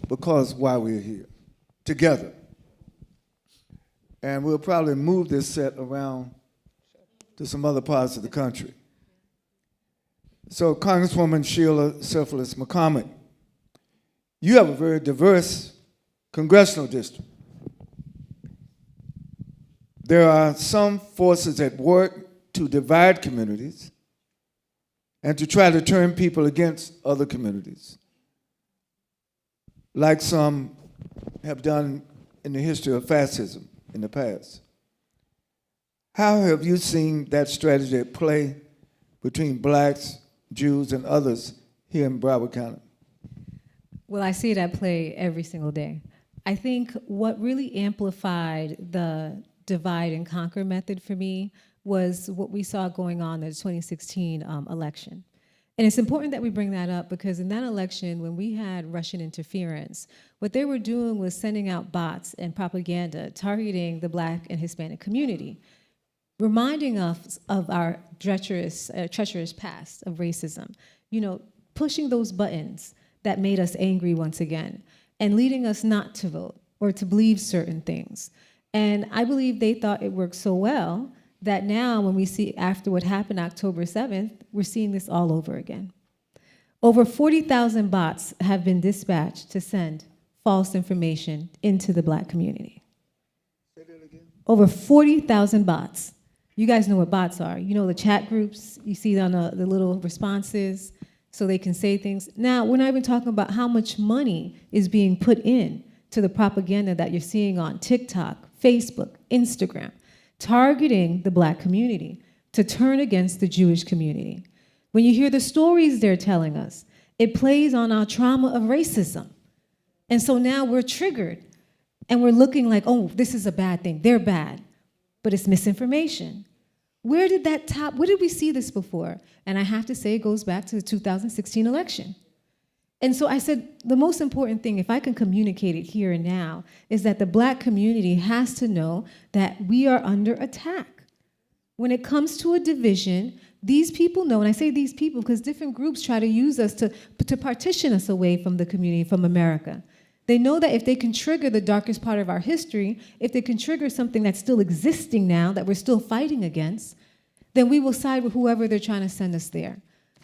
because why we're here, together. And we'll probably move this set around to some other parts of the country. So Congresswoman Sheila Syphilis McCormick, you have a very diverse congressional district. There are some forces at work to divide communities and to try to turn people against other communities, like some have done in the history of fascism in the past. How have you seen that strategy at play between Blacks, Jews, and others here in Broward County? Well, I see it at play every single day. I think what really amplified the divide and conquer method for me was what we saw going on in the 2016 election. And it's important that we bring that up because in that election, when we had Russian interference, what they were doing was sending out bots and propaganda targeting the Black and Hispanic community, reminding us of our treacherous past of racism, pushing those buttons that made us angry once again, and leading us not to vote or to believe certain things. And I believe they thought it worked so well that now when we see after what happened October 7th, we're seeing this all over again. Over 40,000 bots have been dispatched to send false information into the Black community. Say that again. Over 40,000 bots. You guys know what bots are. You know the chat groups, you see on the little responses, so they can say things. Now, we're not even talking about how much money is being put in to the propaganda that you're seeing on TikTok, Facebook, Instagram, targeting the Black community to turn against the Jewish community. When you hear the stories they're telling us, it plays on our trauma of racism. And so now we're triggered and we're looking like, oh, this is a bad thing, they're bad, but it's misinformation. Where did we see this before? And I have to say it goes back to the 2016 election. And so I said, the most important thing, if I can communicate it here and now, is that the Black community has to know that we are under attack. When it comes to a division, these people know, and I say these people because different groups try to use us to partition us away from the community, from America. They know that if they can trigger the darkest part of our history, if they can trigger something that's still existing now, that we're still fighting against, then we will side with whoever they're trying to send us there.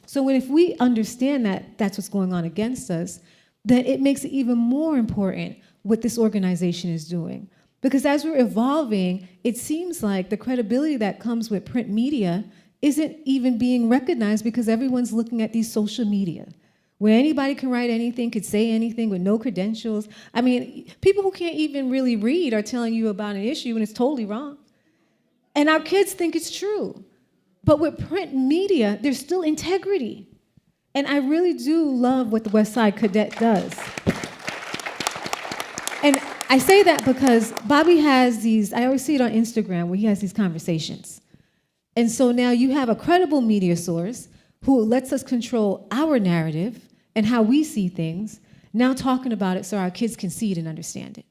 So if we understand that that's what's going on against us, then it makes it even more important what this organization is doing. Because as we're evolving, it seems like the credibility that comes with print media isn't even being recognized because everyone's looking at these social media, where anybody can write anything, could say anything with no credentials. I mean, people who can't even really read are telling you about an issue and it's totally wrong. And our kids think it's true. But with print media, there's still integrity. And I really do love what the West Side Cadet does. And I say that because Bobby has these, I always see it on Instagram where he has these conversations. And so now you have a credible media source who lets us control our narrative and how we see things, now talking about it so our kids can see it and understand it.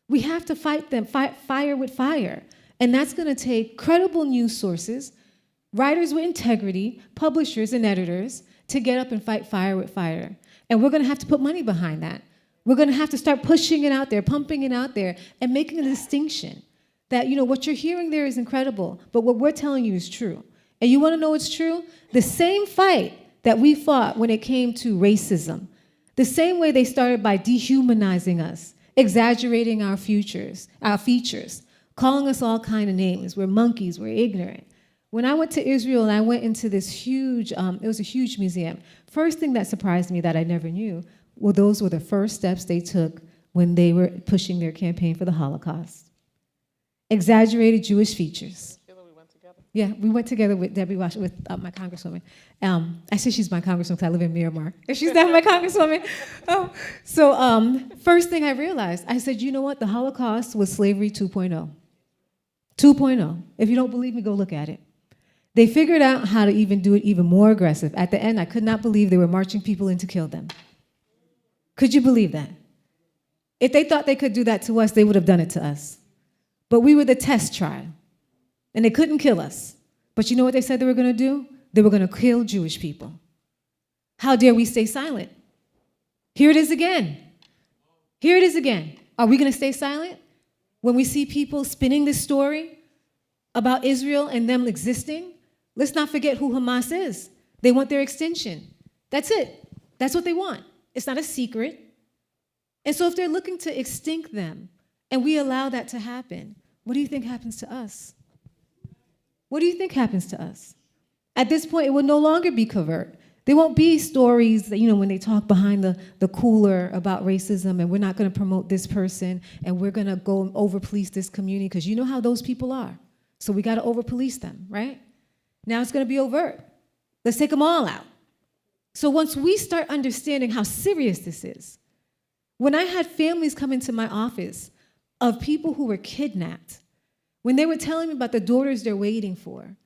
We have to fight them, fight fire with fire. And that's gonna take credible news sources, writers with integrity, publishers and editors to get up and fight fire with fire. And we're gonna have to put money behind that. We're gonna have to start pushing it out there, pumping it out there, and making a distinction that, what you're hearing there is incredible, but what we're telling you is true. And you wanna know what's true? The same fight that we fought when it came to racism, the same way they started by dehumanizing us, exaggerating our features, calling us all kind of names. We're monkeys, we're ignorant. When I went to Israel and I went into this huge, it was a huge museum, first thing that surprised me that I never knew, well, those were the first steps they took when they were pushing their campaign for the Holocaust. Exaggerated Jewish features. We went together? Yeah, we went together with Debbie Wash, with my congresswoman. I say she's my congresswoman because I live in Miramar. If she's not my congresswoman. First thing I realized, I said, you know what? The Holocaust was slavery 2.0. 2.0. If you don't believe me, go look at it. They figured out how to even do it even more aggressive. At the end, I could not believe they were marching people in to kill them. Could you believe that? If they thought they could do that to us, they would have done it to us. But we were the test trial, and they couldn't kill us. But you know what they said they were going to do? They were going to kill Jewish people. How dare we stay silent? Here it is again. Here it is again. Are we going to stay silent when we see people spinning this story about Israel and them existing? Let's not forget who Hamas is. They want their extinction. That's it. That's what they want. It's not a secret. And so if they're looking to extinct them and we allow that to happen, what do you think happens to us? What do you think happens to us? At this point, it will no longer be covert. There won't be stories that, when they talk behind the cooler about racism and we're not going to promote this person and we're going to go and over-police this community because you know how those people are. So we got to over-police them, right? Now it's going to be overt. Let's take them all out. So once we start understanding how serious this is, when I had families come into my office of people who were kidnapped, when they were telling me about the daughters they're waiting for,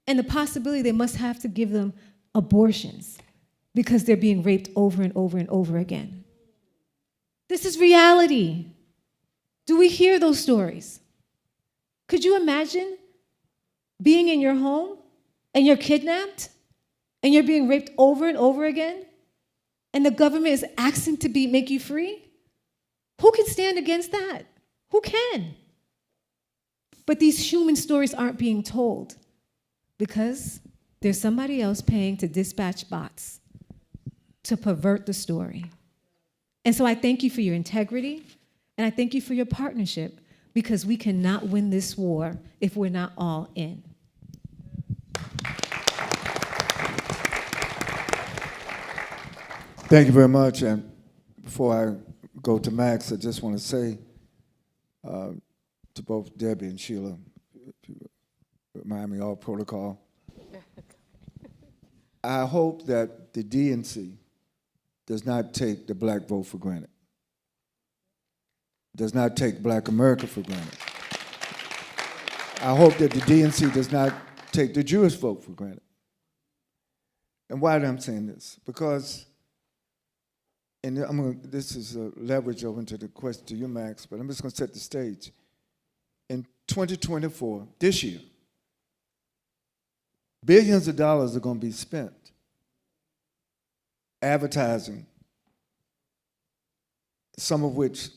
and the possibility they must have to give them abortions because they're being raped over and over and over again. This is reality. Do we hear those stories? Could you imagine being in your home and you're kidnapped and you're being raped over and over again and the government is asking to make you free? Who can stand against that? Who can? But these human stories aren't being told because there's somebody else paying to dispatch bots to pervert the story. And so I thank you for your integrity, and I thank you for your partnership, because we cannot win this war if we're not all in. Thank you very much. And before I go to Max, I just want to say to both Debbie and Sheila, if you remind me all protocol, I hope that the DNC does not take the black vote for granted, does not take black America for granted. I hope that the DNC does not take the Jewish vote for granted. And why am I saying this? Because, and this is a leverage over into the question to you, Max, but I'm just going to set the stage. In 2024, this year, billions of dollars are going to be spent advertising, some of which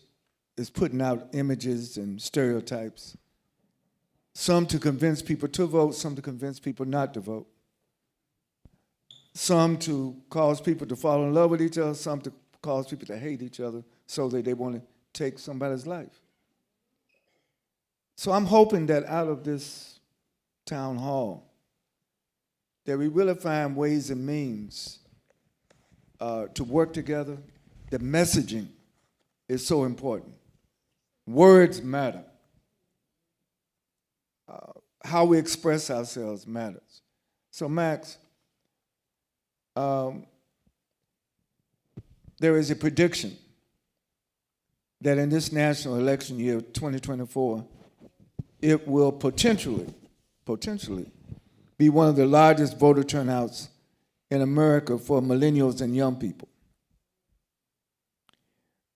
is putting out images and stereotypes, some to convince people to vote, some to convince people not to vote, some to cause people to fall in love with each other, some to cause people to hate each other so that they want to take somebody's life. So I'm hoping that out of this town hall, that we really find ways and means to work together. The messaging is so important. Words matter. How we express ourselves matters. So Max, there is a prediction that in this national election year, 2024, it will potentially be one of the largest voter turnouts in America for millennials and young people.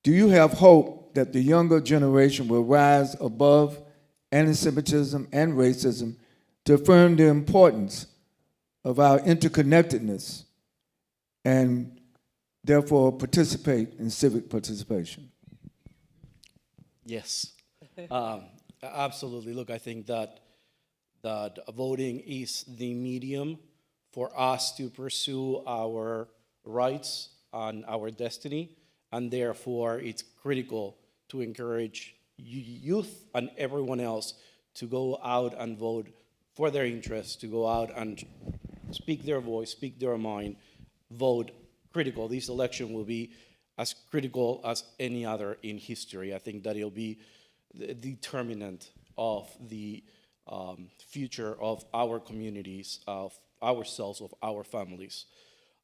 Do you have hope that the younger generation will rise above anti-Semitism and racism to affirm the importance of our interconnectedness and therefore participate in civic participation? Yes, absolutely. Look, I think that voting is the medium for us to pursue our rights and our destiny, and therefore it's critical to encourage youth and everyone else to go out and vote for their interests, to go out and speak their voice, speak their mind, vote critical. This election will be as critical as any other in history. I think that it'll be the determinant of the future of our communities, of ourselves, of our families.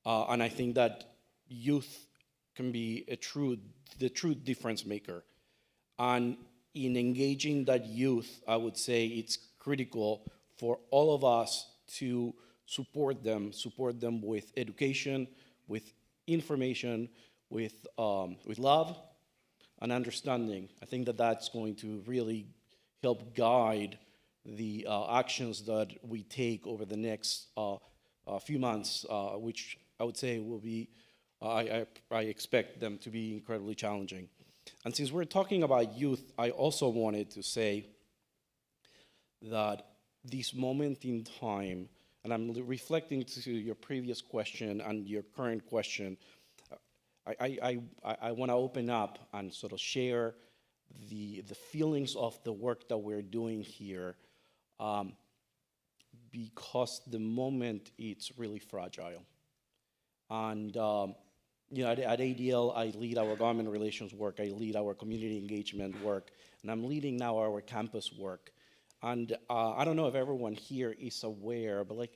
And I think that youth can be the true difference maker. And in engaging that youth, I would say it's critical for all of us to support them with education, with information, with love and understanding. I think that that's going to really help guide the actions that we take over the next few months, which I would say will be, I expect them to be incredibly challenging. And since we're talking about youth, I also wanted to say that this moment in time, and I'm reflecting to your previous question and your current question, I want to open up and sort of share the feelings of the work that we're doing here, because the moment it's really fragile. And you know, at ADL, I lead our government relations work, I lead our community engagement work, and I'm leading now our campus work. And I don't know if everyone here is aware, but like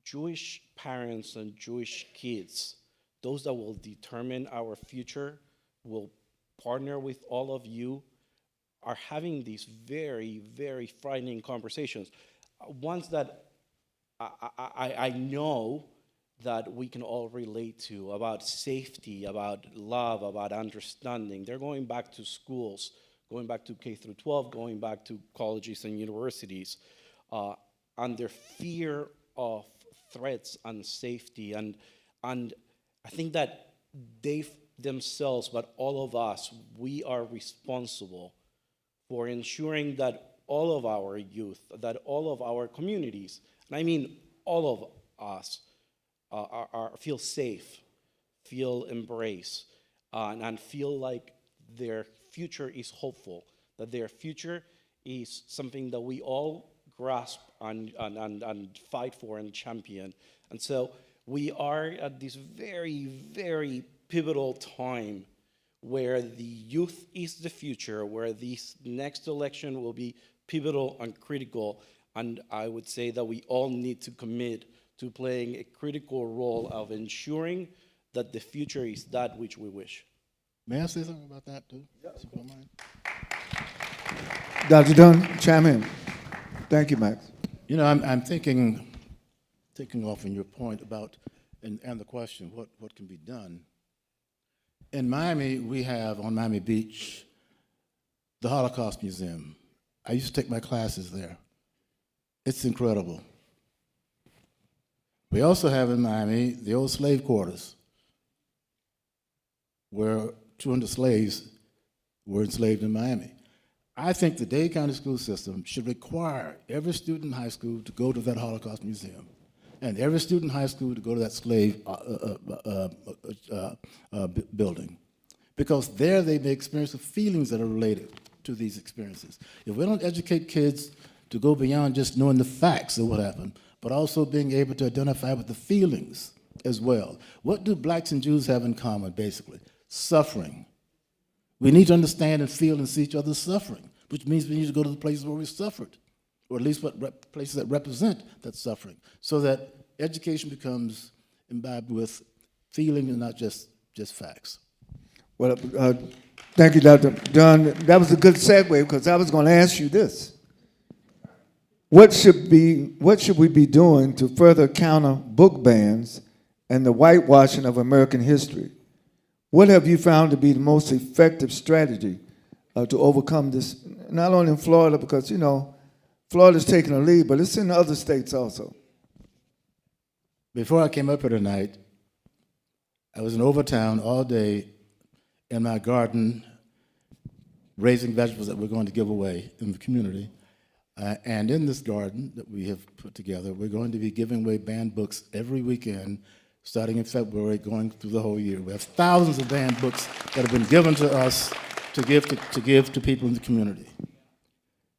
Jewish parents and Jewish kids, those that will determine our future, will partner with all of you, are having these very, very frightening conversations. Ones that I know that we can all relate to, about safety, about love, about understanding. They're going back to schools, going back to K through 12, going back to colleges and universities, under fear of threats and safety. And I think that they themselves, but all of us, we are responsible for ensuring that all of our youth, that all of our communities, and I mean all of us, feel safe, feel embraced, and feel like their future is hopeful, that their future is something that we all grasp and fight for and champion. And so we are at this very, very pivotal time where the youth is the future, where this next election will be pivotal and critical. And I would say that we all need to commit to playing a critical role of ensuring that the future is that which we wish. May I say something about that too? If you don't mind? Dr. Dunn, chime in. Thank you, Max. You know, I'm thinking, taking off on your point about, and the question, what can be done? In Miami, we have, on Miami Beach, the Holocaust Museum. I used to take my classes there. It's incredible. We also have in Miami the old slave quarters, where 200 slaves were enslaved in Miami. I think the Dade County school system should require every student in high school to go to that Holocaust Museum, and every student in high school to go to that slave building, because there they may experience the feelings that are related to these experiences. If we don't educate kids to go beyond just knowing the facts of what happened, but also being able to identify with the feelings as well. What do blacks and Jews have in common, basically? Suffering. We need to understand and feel and see each other's suffering, which means we need to go to the places where we suffered, or at least places that represent that suffering, so that education becomes imbibed with feeling and not just facts. Well, thank you, Dr. Dunn. That was a good segue, because I was going to ask you this. What should we be doing to further counter book bans and the whitewashing of American history? What have you found to be the most effective strategy to overcome this, not only in Florida, because, you know, Florida's taking a lead, but it's in other states also. Before I came up here tonight, I was in Overtown all day in my garden raising vegetables that we're going to give away in the community. And in this garden that we have put together, we're going to be giving away banned books every weekend, starting in February, going through the whole year. We have thousands of banned books that have been given to us to give to people in the community.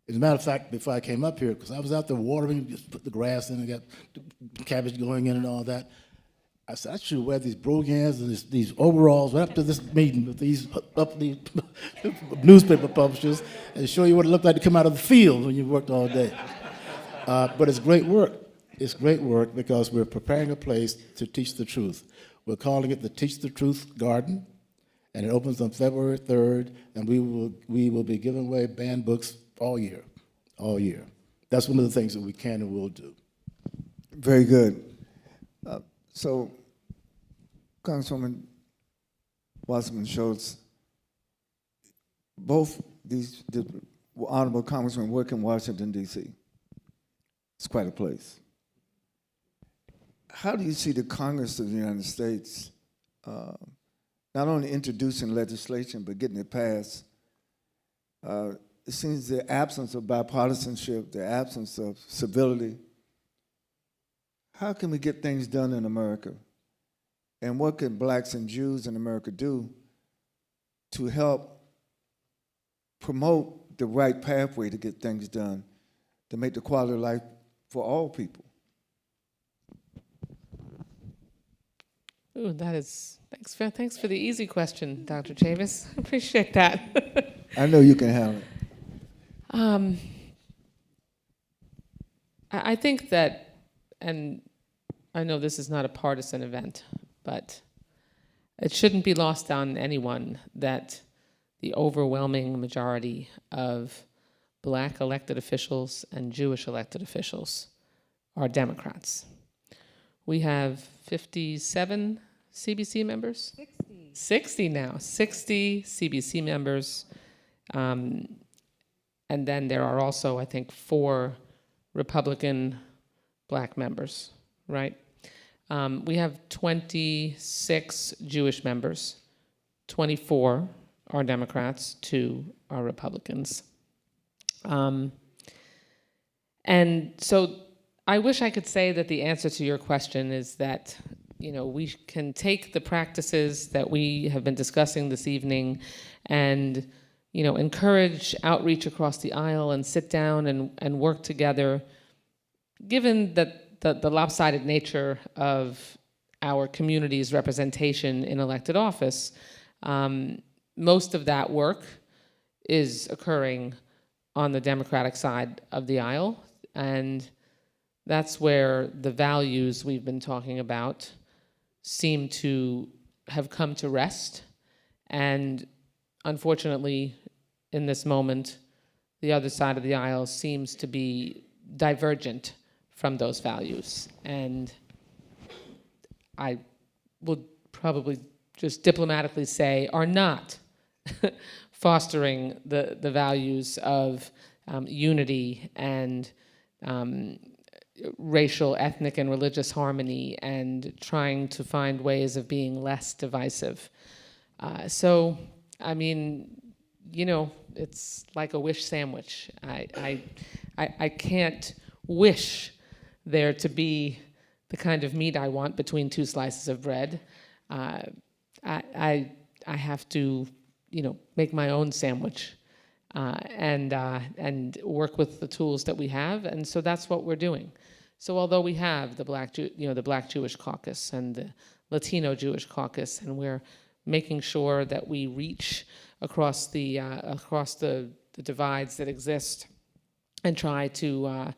As a matter of fact, before I came up here, because I was out there watering, just put the grass in and got the cabbage going in and all that, I said, I should wear these brogans and these overalls right up to this meeting with these newspaper publishers and show you what it looked like to come out of the field when you worked all day. But it's great work. It's great work because we're preparing a place to teach the truth. We're calling it the Teach the Truth Garden, and it opens on February 3rd, and we will be giving away banned books all year. That's one of the things that we can and will do. Very good. So, Congresswoman Wasserman Schultz, both the honorable congressmen work in Washington, D.C. It's quite a place. How do you see the Congress of the United States not only introducing legislation, but getting it passed? It seems the absence of bipartisanship, the absence of civility. How can we get things done in America? And what can blacks and Jews in America do to help promote the right pathway to get things done, to make the quality of life for all people? Ooh, thanks for the easy question, Dr. Chavis. I appreciate that. I know you can handle it. I think that, and I know this is not a partisan event, but it shouldn't be lost on anyone that the overwhelming majority of black elected officials and Jewish elected officials are Democrats. We have 57 CBC members? 60 now, 60 CBC members. And then there are also, I think, 4 Republican black members, right? We have 26 Jewish members. 24 are Democrats, 2 are Republicans. And so I wish I could say that the answer to your question is that, we can take the practices that we have been discussing this evening and, encourage outreach across the aisle and sit down and work together, given that the lopsided nature of our community's representation in elected office. Most of that work is occurring on the Democratic side of the aisle, and that's where the values we've been talking about seem to have come to rest. And unfortunately, in this moment, the other side of the aisle seems to be divergent from those values. And I would probably just diplomatically say are not fostering the values of unity and racial, ethnic, and religious harmony, and trying to find ways of being less divisive. So, I mean, it's like a wish sandwich. I can't wish there to be the kind of meat I want between two slices of bread. I have to, make my own sandwich and work with the tools that we have, and so that's what we're doing. So although we have the Black Jewish Caucus and the Latino Jewish Caucus, and we're making sure that we reach across the divides that exist and try to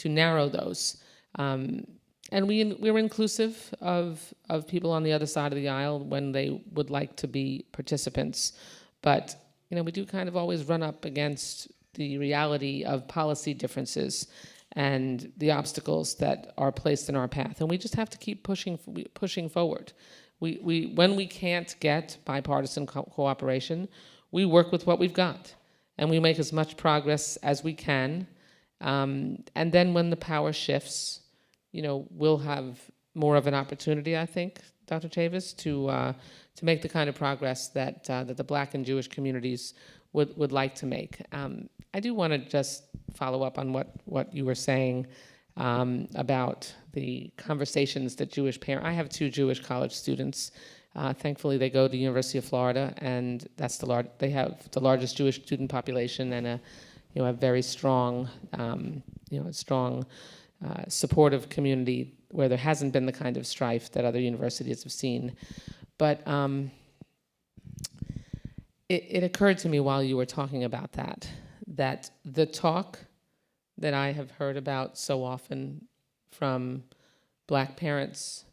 narrow those. And we're inclusive of people on the other side of the aisle when they would like to be participants. But, we do kind of always run up against the reality of policy differences and the obstacles that are placed in our path. And we just have to keep pushing forward. When we can't get bipartisan cooperation, we work with what we've got. And we make as much progress as we can. And then when the power shifts, we'll have more of an opportunity, I think, Dr. Chavis, to make the kind of progress that the Black and Jewish communities would like to make. I do want to just follow up on what you were saying about the conversations that Jewish parents. I have 2 Jewish college students. Thankfully, they go to the University of Florida, and they have the largest Jewish student population and a very strong, supportive community where there hasn't been the kind of strife that other universities have seen. But it occurred to me while you were talking about that the talk that I have heard about so often from Black parents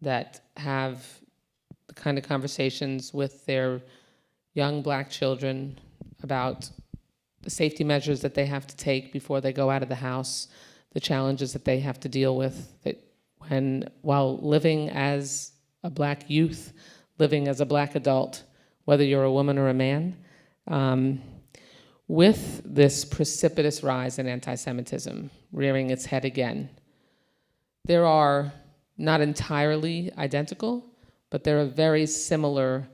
that have the kind of conversations with their young Black children about the safety measures that they have to take before they go out of the house, the challenges that they have to deal with while living as a Black youth, living as a Black adult, whether you're a woman or a man, with this precipitous rise in anti-Semitism rearing its head again. There are not entirely identical, but there are very similar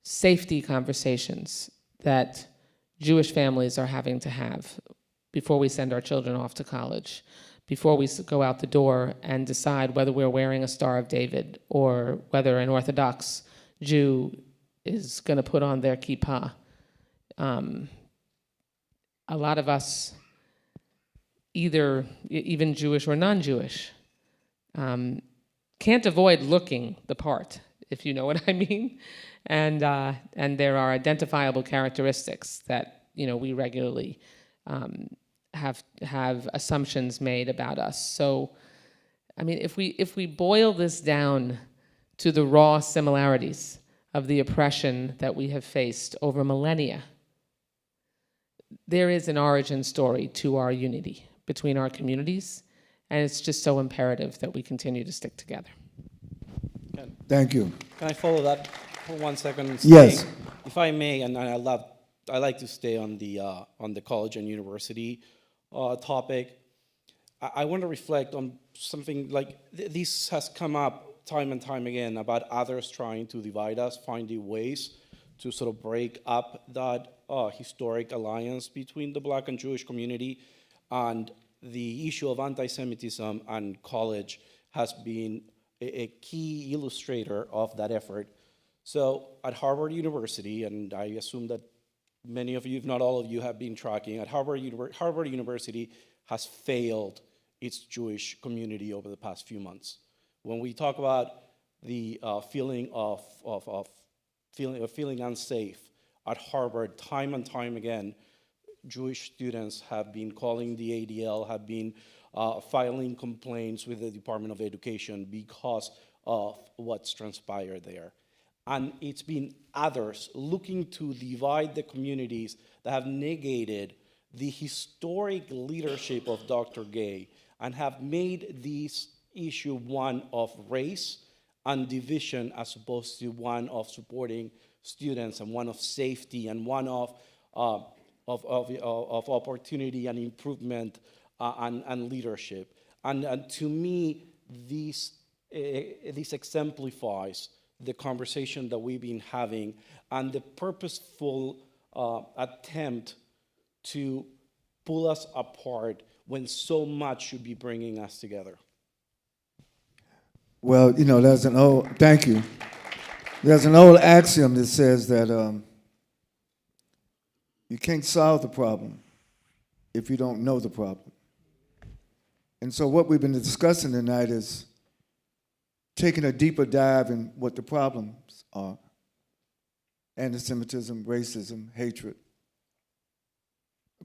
safety conversations that Jewish families are having to have before we send our children off to college, before we go out the door and decide whether we're wearing a Star of David or whether an Orthodox Jew is going to put on their kippah. A lot of us, either even Jewish or non-Jewish, can't avoid looking the part, if you know what I mean. And there are identifiable characteristics that we regularly have assumptions made about us. So, I mean, if we boil this down to the raw similarities of the oppression that we have faced over millennia, there is an origin story to our unity between our communities, and it's just so imperative that we continue to stick together. Thank you. Can I follow that for 1 second? Yes. If I may, and I like to stay on the college and university topic. I want to reflect on something like this has come up time and time again about others trying to divide us, finding ways to sort of break up that historic alliance between the Black and Jewish community. And the issue of anti-Semitism and college has been a key illustrator of that effort. So at Harvard University, and I assume that many of you, if not all of you, have been tracking, at Harvard University has failed its Jewish community over the past few months. When we talk about the feeling of feeling unsafe at Harvard, time and time again, Jewish students have been calling the ADL, have been filing complaints with the Department of Education because of what's transpired there. And it's been others looking to divide the communities that have negated the historic leadership of Dr. Gay and have made this issue one of race and division as opposed to one of supporting students and one of safety and one of opportunity and improvement and leadership. And to me, this exemplifies the conversation that we've been having and the purposeful attempt to pull us apart when so much should be bringing us together. Well, you know, thank you. There's an old axiom that says that you can't solve the problem if you don't know the problem. And so what we've been discussing tonight is taking a deeper dive in what the problems are. Anti-Semitism, racism, hatred.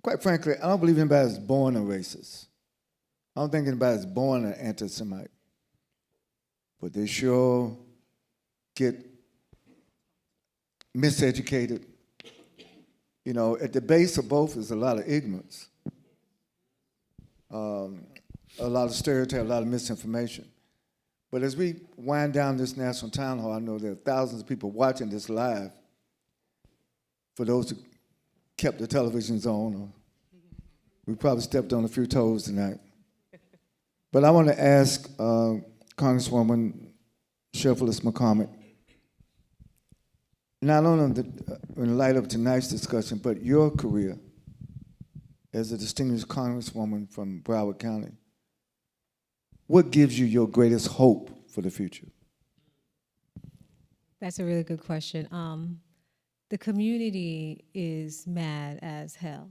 Quite frankly, I don't believe anybody is born a racist. I don't think anybody is born an anti-Semite. But they sure get miseducated. You know, at the base of both is a lot of ignorance, a lot of stereotype, a lot of misinformation. But as we wind down this National Town Hall, I know there are thousands of people watching this live. For those who kept the televisions on, we probably stepped on a few toes tonight. But I want to ask Congresswoman Sheriff-Phyllis McCormick, not only in light of tonight's discussion, but your career as a distinguished Congresswoman from Broward County, what gives you your greatest hope for the future? That's a really good question. The community is mad as hell.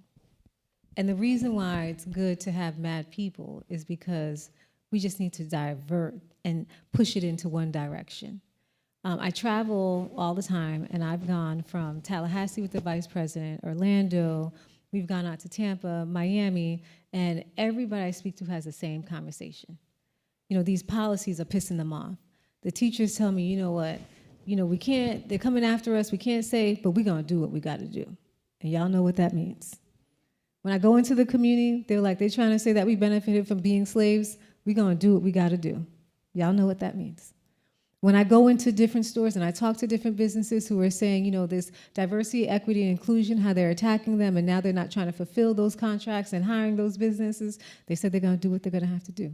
And the reason why it's good to have mad people is because we just need to divert and push it into one direction. I travel all the time, and I've gone from Tallahassee with the vice president, Orlando, we've gone out to Tampa, Miami, and everybody I speak to has the same conversation. You know, these policies are pissing them off. The teachers tell me, you know what, we can't, they're coming after us, we can't say, but we're gonna do what we gotta do. And y'all know what that means. When I go into the community, they're trying to say that we benefited from being slaves, we're gonna do what we gotta do. Y'all know what that means. When I go into different stores and I talk to different businesses who are saying, this diversity, equity, and inclusion, how they're attacking them, and now they're not trying to fulfill those contracts and hiring those businesses, they said they're gonna do what they're gonna have to do.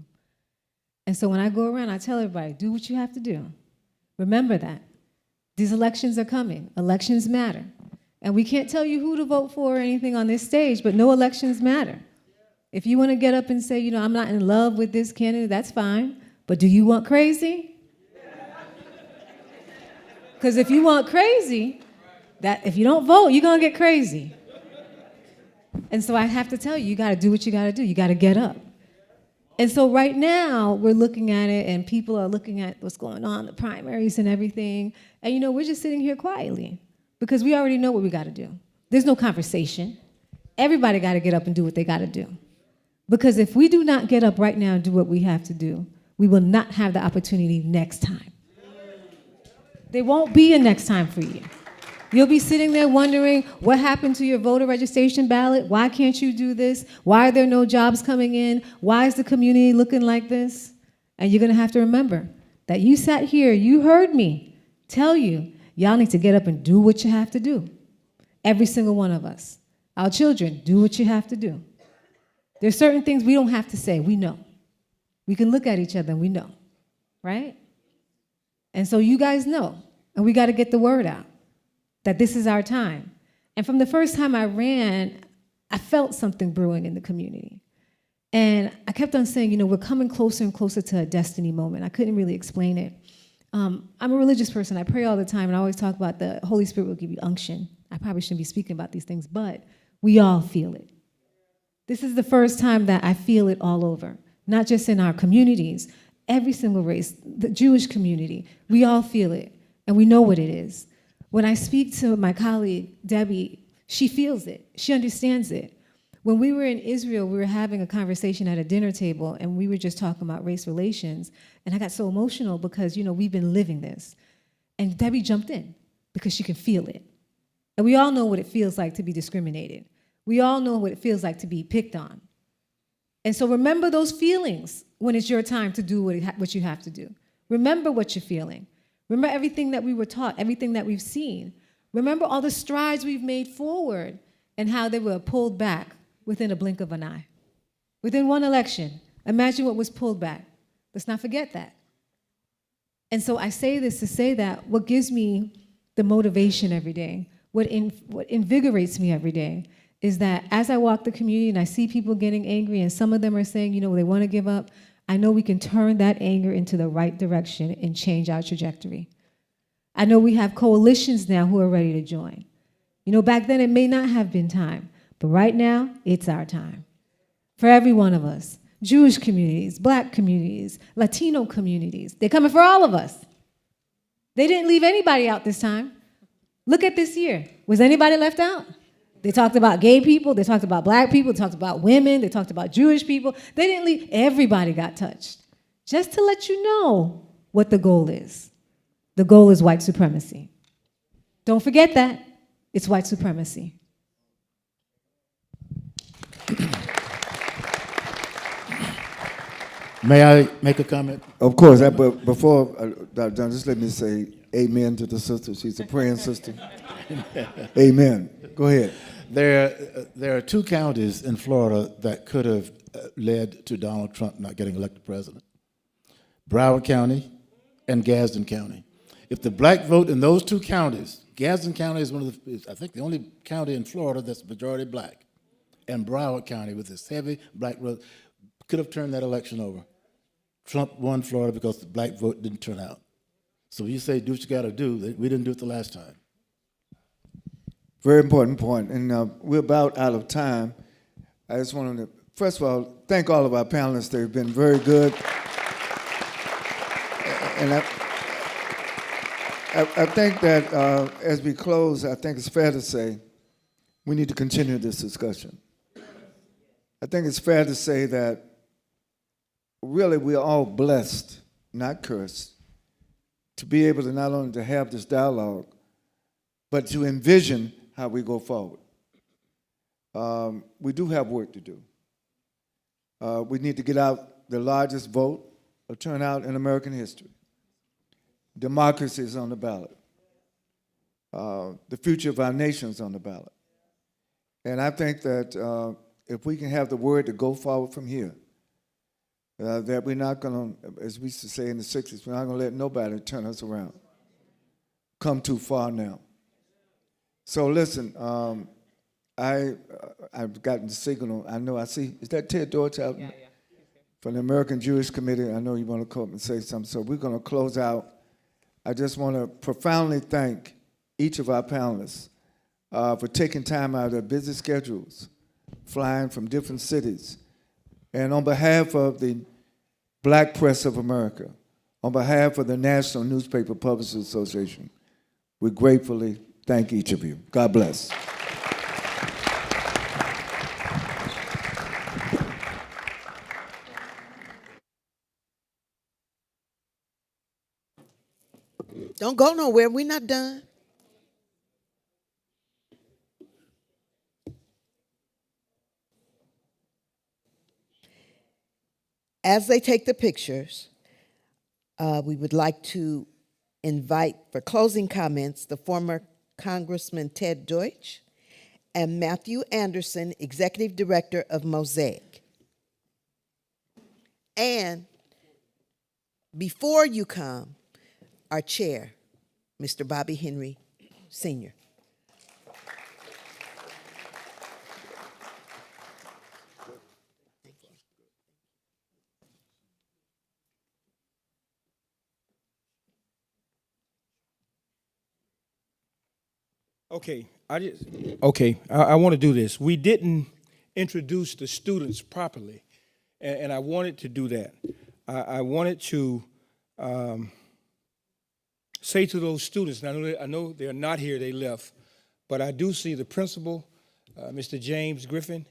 And so when I go around, I tell everybody, do what you have to do. Remember that. These elections are coming. Elections matter. And we can't tell you who to vote for or anything on this stage, but no elections matter. If you want to get up and say, I'm not in love with this candidate, that's fine. But do you want crazy? Because if you want crazy, that if you don't vote, you're going to get crazy. And so I have to tell you, you got to do what you got to do. You got to get up. And so right now, we're looking at it, and people are looking at what's going on, the primaries and everything. And, we're just sitting here quietly because we already know what we got to do. There's no conversation. Everybody got to get up and do what they got to do. Because if we do not get up right now and do what we have to do, we will not have the opportunity next time. There won't be a next time for you. You'll be sitting there wondering, what happened to your voter registration ballot? Why can't you do this? Why are there no jobs coming in? Why is the community looking like this? And you're going to have to remember that you sat here, you heard me tell you, y'all need to get up and do what you have to do. Every single one of us. Our children, do what you have to do. There's certain things we don't have to say, we know. We can look at each other and we know, right? And so you guys know, and we got to get the word out. that this is our time. And from the first time I ran, I felt something brewing in the community. And I kept on saying, we're coming closer and closer to a destiny moment. I couldn't really explain it. I'm a religious person. I pray all the time, and I always talk about the Holy Spirit will give you unction. I probably shouldn't be speaking about these things, but we all feel it. This is the first time that I feel it all over, not just in our communities, every single race, the Jewish community, we all feel it, and we know what it is. When I speak to my colleague, Debbie, she feels it, she understands it. When we were in Israel, we were having a conversation at a dinner table, and we were just talking about race relations, and I got so emotional because, we've been living this. And Debbie jumped in because she can feel it. And we all know what it feels like to be discriminated. We all know what it feels like to be picked on. And so remember those feelings when it's your time to do what you have to do. Remember what you're feeling. Remember everything that we were taught, everything that we've seen. Remember all the strides we've made forward and how they were pulled back within a blink of an eye. Within one election, imagine what was pulled back. Let's not forget that. And so I say this to say that what gives me the motivation every day, what invigorates me every day, is that as I walk the community and I see people getting angry and some of them are saying, they want to give up, I know we can turn that anger into the right direction and change our trajectory. I know we have coalitions now who are ready to join. Back then it may not have been time, but right now it's our time. For every one of us, Jewish communities, Black communities, Latino communities, they're coming for all of us. They didn't leave anybody out this time. Look at this year. Was anybody left out? They talked about gay people, they talked about Black people, they talked about women, they talked about Jewish people. They didn't leave, everybody got touched. Just to let you know what the goal is. The goal is white supremacy. Don't forget that. It's white supremacy. May I make a comment? Of course, but before, Dr. John, just let me say amen to the sister. She's a praying sister. Amen. Go ahead. There are two counties in Florida that could have led to Donald Trump not getting elected president. Broward County and Gadsden County. If the Black vote in those two counties, Gadsden County is I think the only county in Florida that's majority Black, and Broward County with its heavy Black vote could have turned that election over. Trump won Florida because the Black vote didn't turn out. So you say do what you got to do. We didn't do it the last time. Very important point. And we're about out of time. I just wanted to, first of all, thank all of our panelists. They've been very good. And I think that as we close, I think it's fair to say we need to continue this discussion. I think it's fair to say that really we're all blessed, not cursed, to be able to not only to have this dialogue, but to envision how we go forward. We do have work to do. We need to get out the largest vote or turnout in American history. Democracy is on the ballot. The future of our nation is on the ballot. And I think that if we can have the word to go forward from here, that we're not going to, as we used to say in the 60s, we're not going to let nobody turn us around. Come too far now. So listen, I've gotten the signal. I see, is that Ted Deutsch out? Yeah. From the American Jewish Committee? I know you want to come up and say something. So we're going to close out. I just want to profoundly thank each of our panelists for taking time out of their busy schedules, flying from different cities. And on behalf of the Black Press of America, on behalf of the National Newspaper Publishers Association, we gratefully thank each of you. God bless. Don't go nowhere. We're not done. As they take the pictures, we would like to invite for closing comments the former Congressman Ted Deutsch and Matthew Anderson, Executive Director of Mosaic. And before you come, our chair, Mr. Bobby Henry, Sr. Okay, I want to do this. We didn't introduce the students properly, and I wanted to do that. I wanted to say to those students, and I know they're not here, they left, but I do see the principal, Mr. James Griffin,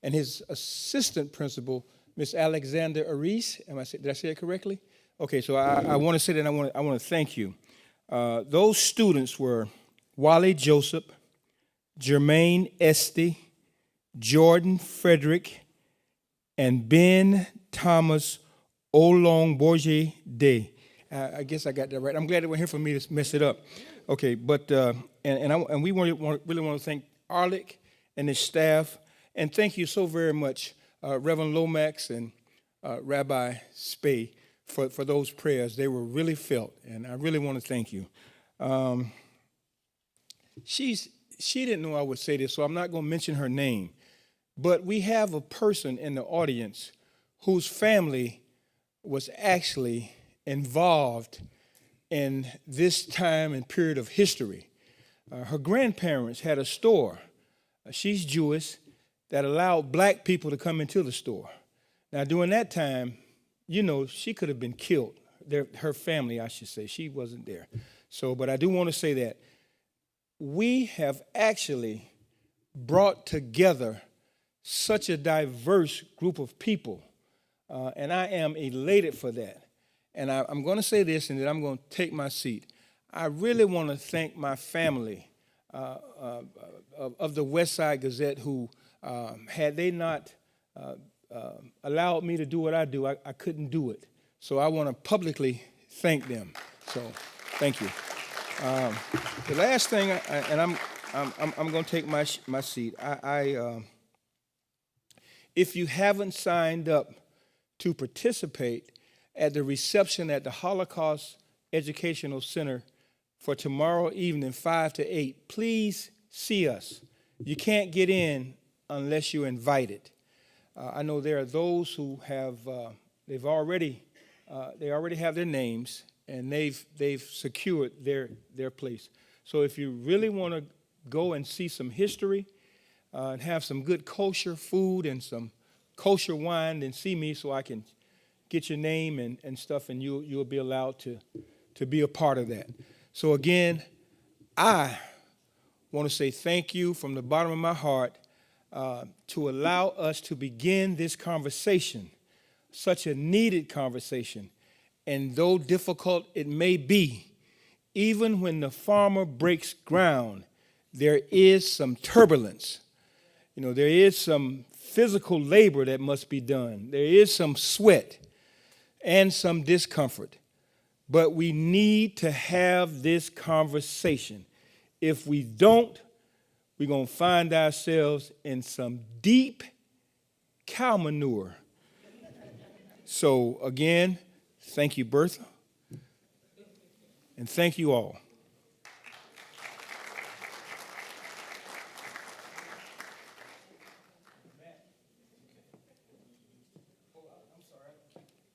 and his assistant principal, Ms. Alexander Aris. Did I say it correctly? Okay, so I want to say that I want to thank you. Those students were Wally Joseph, Jermaine Esty, Jordan Frederick, and Ben Thomas Olong Bourget Day. I guess I got that right. I'm glad they were here for me to mess it up. Okay, but and we really want to thank Arlick and his staff, and thank you so very much, Reverend Lomax and Rabbi Spey, for those prayers. They were really felt, and I really want to thank you. She didn't know I would say this, so I'm not going to mention her name. But we have a person in the audience whose family was actually involved in this time and period of history. Her grandparents had a store. She's Jewish, that allowed black people to come into the store. Now, during that time, you know, she could have been killed. Her family, I should say. She wasn't there. So, but I do want to say that we have actually brought together such a diverse group of people, and I am elated for that. And I'm going to say this, and then I'm going to take my seat. I really want to thank my family of the West Side Gazette, who, had they not allowed me to do what I do, I couldn't do it. So I want to publicly thank them. So thank you. The last thing, and I'm going to take my seat. If you haven't signed up to participate at the reception at the Holocaust Educational Center for tomorrow evening, 5 to 8, please see us. You can't get in unless you're invited. I know there are those who have they already have their names, and they've secured their place. So if you really want to go and see some history and have some good kosher food and some kosher wine, then see me so I can get your name and stuff, and you'll be allowed to be a part of that. So again, I want to say thank you from the bottom of my heart to allow us to begin this conversation, such a needed conversation. And though difficult it may be, even when the farmer breaks ground, there is some turbulence. You know, there is some physical labor that must be done. There is some sweat and some discomfort. But we need to have this conversation. If we don't, we're going to find ourselves in some deep cow manure. So again, thank you, Bertha, and thank you all.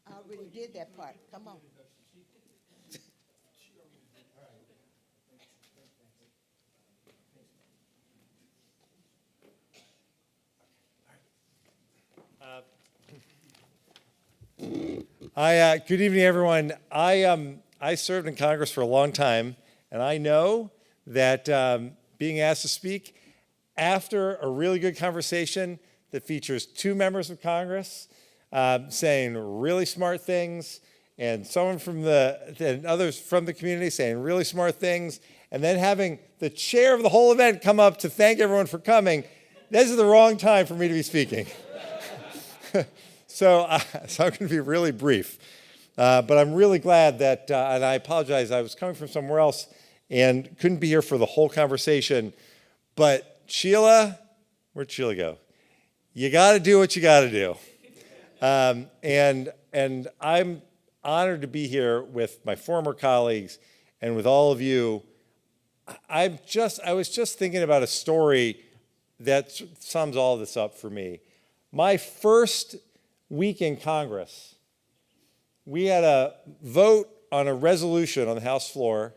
I already did that part. Come on. Good evening, everyone. I served in Congress for a long time, and I know that being asked to speak after a really good conversation that features two members of Congress saying really smart things, and someone and others from the community saying really smart things, and then having the chair of the whole event come up to thank everyone for coming, this is the wrong time for me to be speaking. So I'm going to be really brief. But I'm really glad that, and I apologize, I was coming from somewhere else and couldn't be here for the whole conversation. But Sheila, where'd Sheila go? You got to do what you got to do. And I'm honored to be here with my former colleagues and with all of you. I was just thinking about a story that sums all this up for me. My first week in Congress, we had a vote on a resolution on the House floor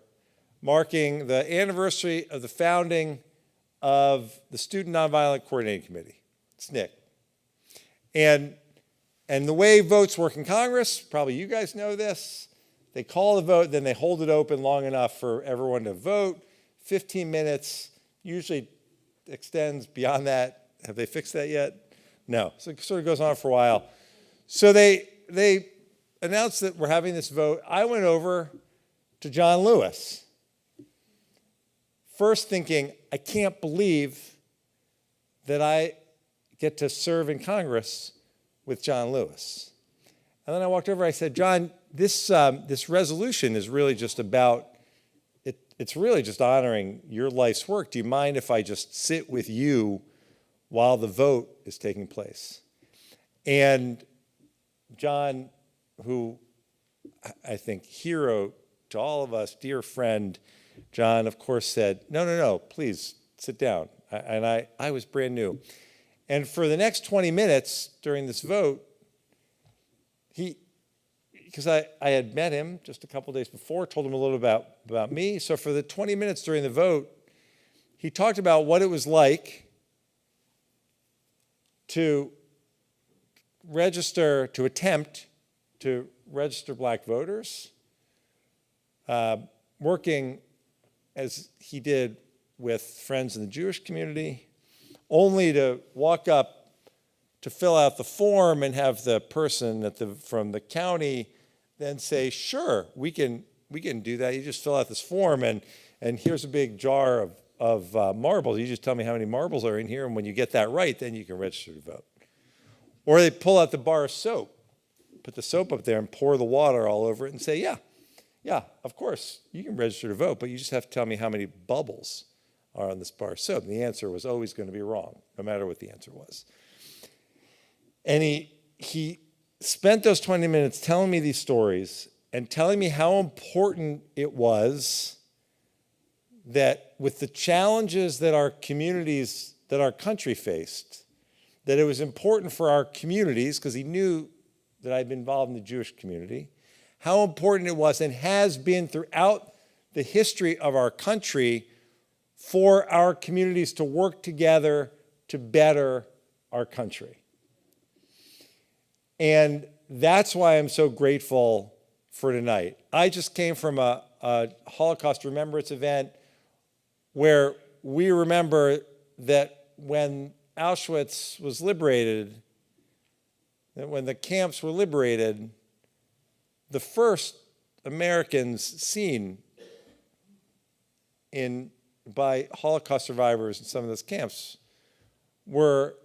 marking the anniversary of the founding of the Student Nonviolent Coordinating Committee, SNCC. And the way votes work in Congress, probably you guys know this, they call the vote, then they hold it open long enough for everyone to vote. 15 minutes, usually extends beyond that. Have they fixed that yet? No, so it sort of goes on for a while. So they announced that we're having this vote. I went over to John Lewis, first thinking, I can't believe that I get to serve in Congress with John Lewis. And then I walked over, I said, John, this resolution is really just about, it's really just honoring your life's work. Do you mind if I just sit with you while the vote is taking place? And John, who I think hero to all of us, dear friend, John, of course, said, no, please sit down. And I was brand new. And for the next 20 minutes during this vote, because I had met him just a couple days before, told him a little about me. So for the 20 minutes during the vote, he talked about what it was like to attempt to register black voters, working as he did with friends in the Jewish community, only to walk up to fill out the form and have the person from the county then say, sure, we can do that. You just fill out this form, and here's a big jar of marbles. You just tell me how many marbles are in here, and when you get that right, then you can register to vote. Or they pull out the bar of soap, put the soap up there and pour the water all over it and say, yeah, of course, you can register to vote, but you just have to tell me how many bubbles are on this bar of soap. And the answer was always going to be wrong, no matter what the answer was. And he spent those 20 minutes telling me these stories and telling me how important it was that with the challenges that our communities, that our country faced, that it was important for our communities, because he knew that I'd been involved in the Jewish community, how important it was and has been throughout the history of our country for our communities to work together to better our country. And that's why I'm so grateful for tonight. I just came from a Holocaust Remembrance event where we remember that when Auschwitz was liberated, that when the camps were liberated, the first Americans seen by Holocaust survivors in some of those camps were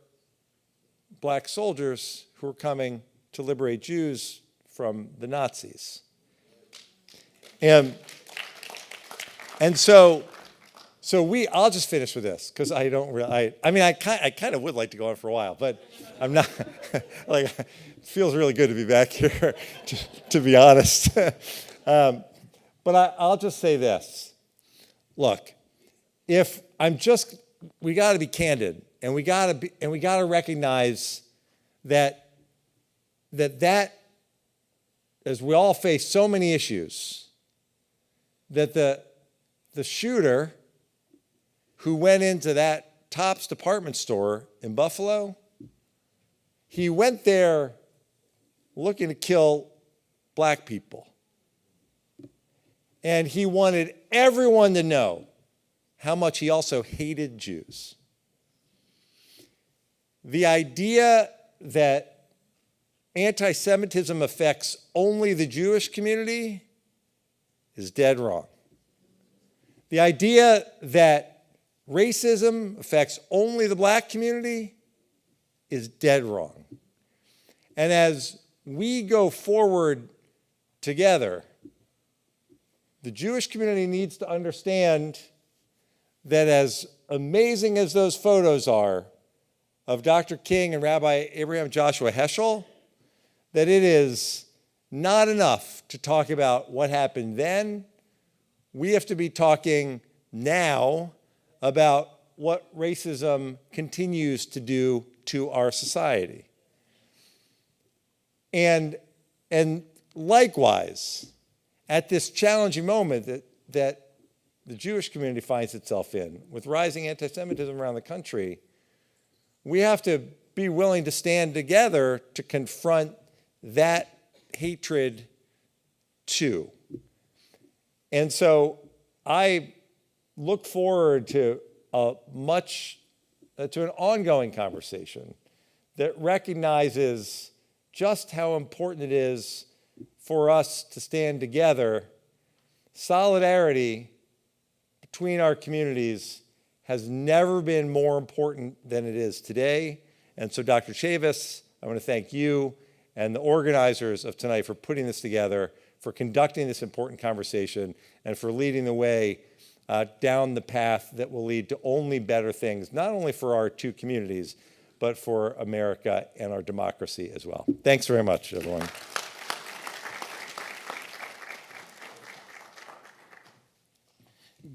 black soldiers who were coming to liberate Jews from the Nazis. And so I'll just finish with this, because I don't really, I kind of would like to go on for a while, but I'm not, like, it feels really good to be back here, to be honest. But I'll just say this. Look, we got to be candid, and we got to recognize that as we all face so many issues, that the shooter who went into that Tops department store in Buffalo, he went there looking to kill black people. And he wanted everyone to know how much he also hated Jews. The idea that anti-Semitism affects only the Jewish community is dead wrong. The idea that racism affects only the black community is dead wrong. And as we go forward together, the Jewish community needs to understand that as amazing as those photos are of Dr. King and Rabbi Abraham Joshua Heschel, that it is not enough to talk about what happened then. We have to be talking now about what racism continues to do to our society. And likewise, at this challenging moment that the Jewish community finds itself in, with rising anti-Semitism around the country, we have to be willing to stand together to confront that hatred too. And so I look forward to an ongoing conversation that recognizes just how important it is for us to stand together. Solidarity between our communities has never been more important than it is today. And so, Dr. Chavis, I want to thank you and the organizers of tonight for putting this together, for conducting this important conversation, and for leading the way down the path that will lead to only better things, not only for our two communities, but for America and our democracy as well. Thanks very much, everyone.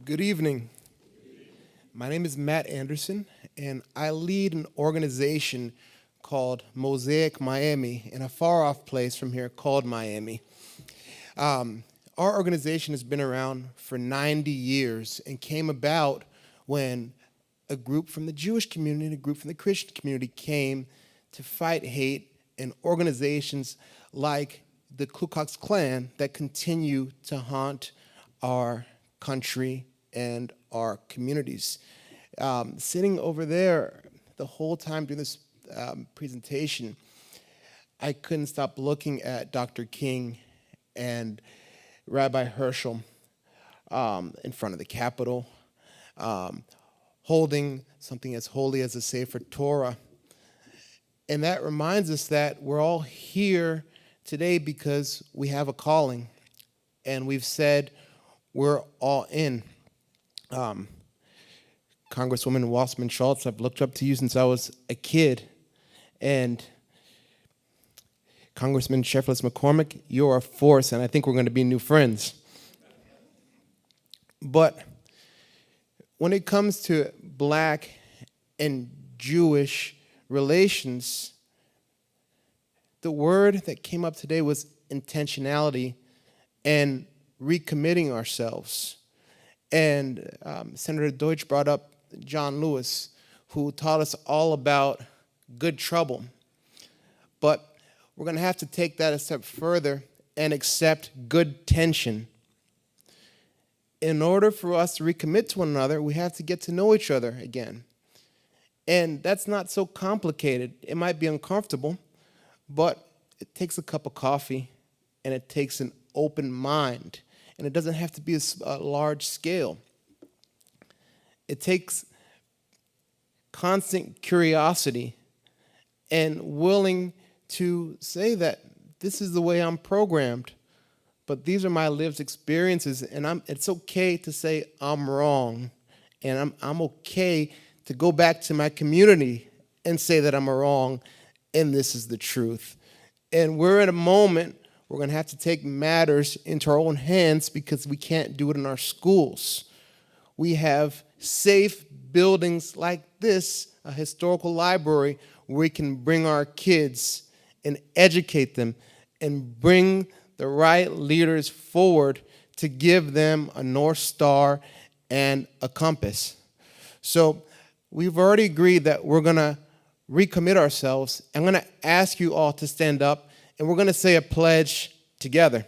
Good evening. My name is Matt Anderson, and I lead an organization called Mosaic Miami in a far-off place from here called Miami. Our organization has been around for 90 years and came about when a group from the Jewish community and a group from the Christian community came to fight hate, and organizations like the Ku Klux Klan that continue to haunt our country and our communities. Sitting over there the whole time during this presentation, I couldn't stop looking at Dr. King and Rabbi Herschel in front of the Capitol, holding something as holy as the Sefer Torah. And that reminds us that we're all here today because we have a calling, and we've said we're all in. Congresswoman Wasserman Schultz, I've looked up to you since I was a kid. And Congressman Sheffield McCormick, you're a force, and I think we're going to be new friends. But when it comes to Black and Jewish relations, the word that came up today was intentionality and recommitting ourselves. And Senator Deutsch brought up John Lewis, who taught us all about good trouble. But we're going to have to take that a step further and accept good tension. In order for us to recommit to one another, we have to get to know each other again. And that's not so complicated. It might be uncomfortable, but it takes a cup of coffee, and it takes an open mind. And it doesn't have to be a large scale. It takes constant curiosity and willing to say that this is the way I'm programmed, but these are my lived experiences, and it's okay to say I'm wrong, and I'm okay to go back to my community and say that I'm wrong, and this is the truth. And we're at a moment we're going to have to take matters into our own hands because we can't do it in our schools. We have safe buildings like this, a historical library, where we can bring our kids and educate them and bring the right leaders forward to give them a North Star and a compass. So we've already agreed that we're going to recommit ourselves. I'm going to ask you all to stand up, and we're going to say a pledge together.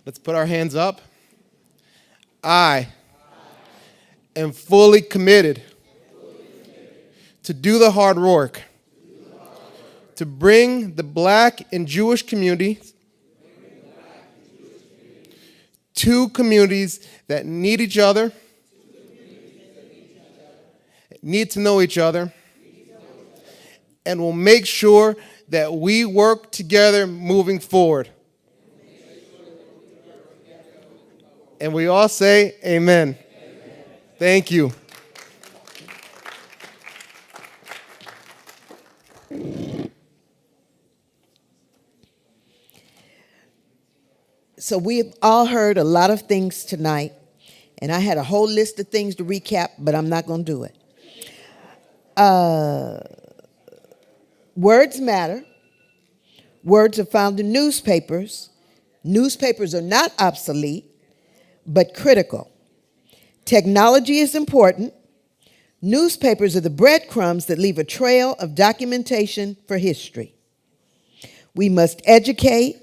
Let's put our hands up. I am fully committed to do the hard work to bring the Black and Jewish communities to communities that need each other, need to know each other, and will make sure that we work together moving forward. And we all say amen. Thank you. So we've all heard a lot of things tonight, and I had a whole list of things to recap, but I'm not going to do it. Words matter. Words are found in newspapers. Newspapers are not obsolete, but critical. Technology is important. Newspapers are the breadcrumbs that leave a trail of documentation for history. We must educate,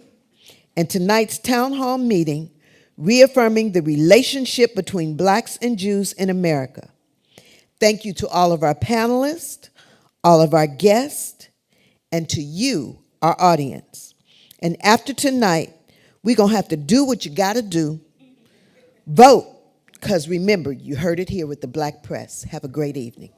and tonight's town hall meeting reaffirming the relationship between Blacks and Jews in America. Thank you to all of our panelists, all of our guests, and to you, our audience. And after tonight, we're going to have to do what you got to do. Vote, because remember, you heard it here with the Black Press. Have a great evening.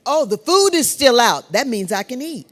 Oh, the food is still out. That means I can eat.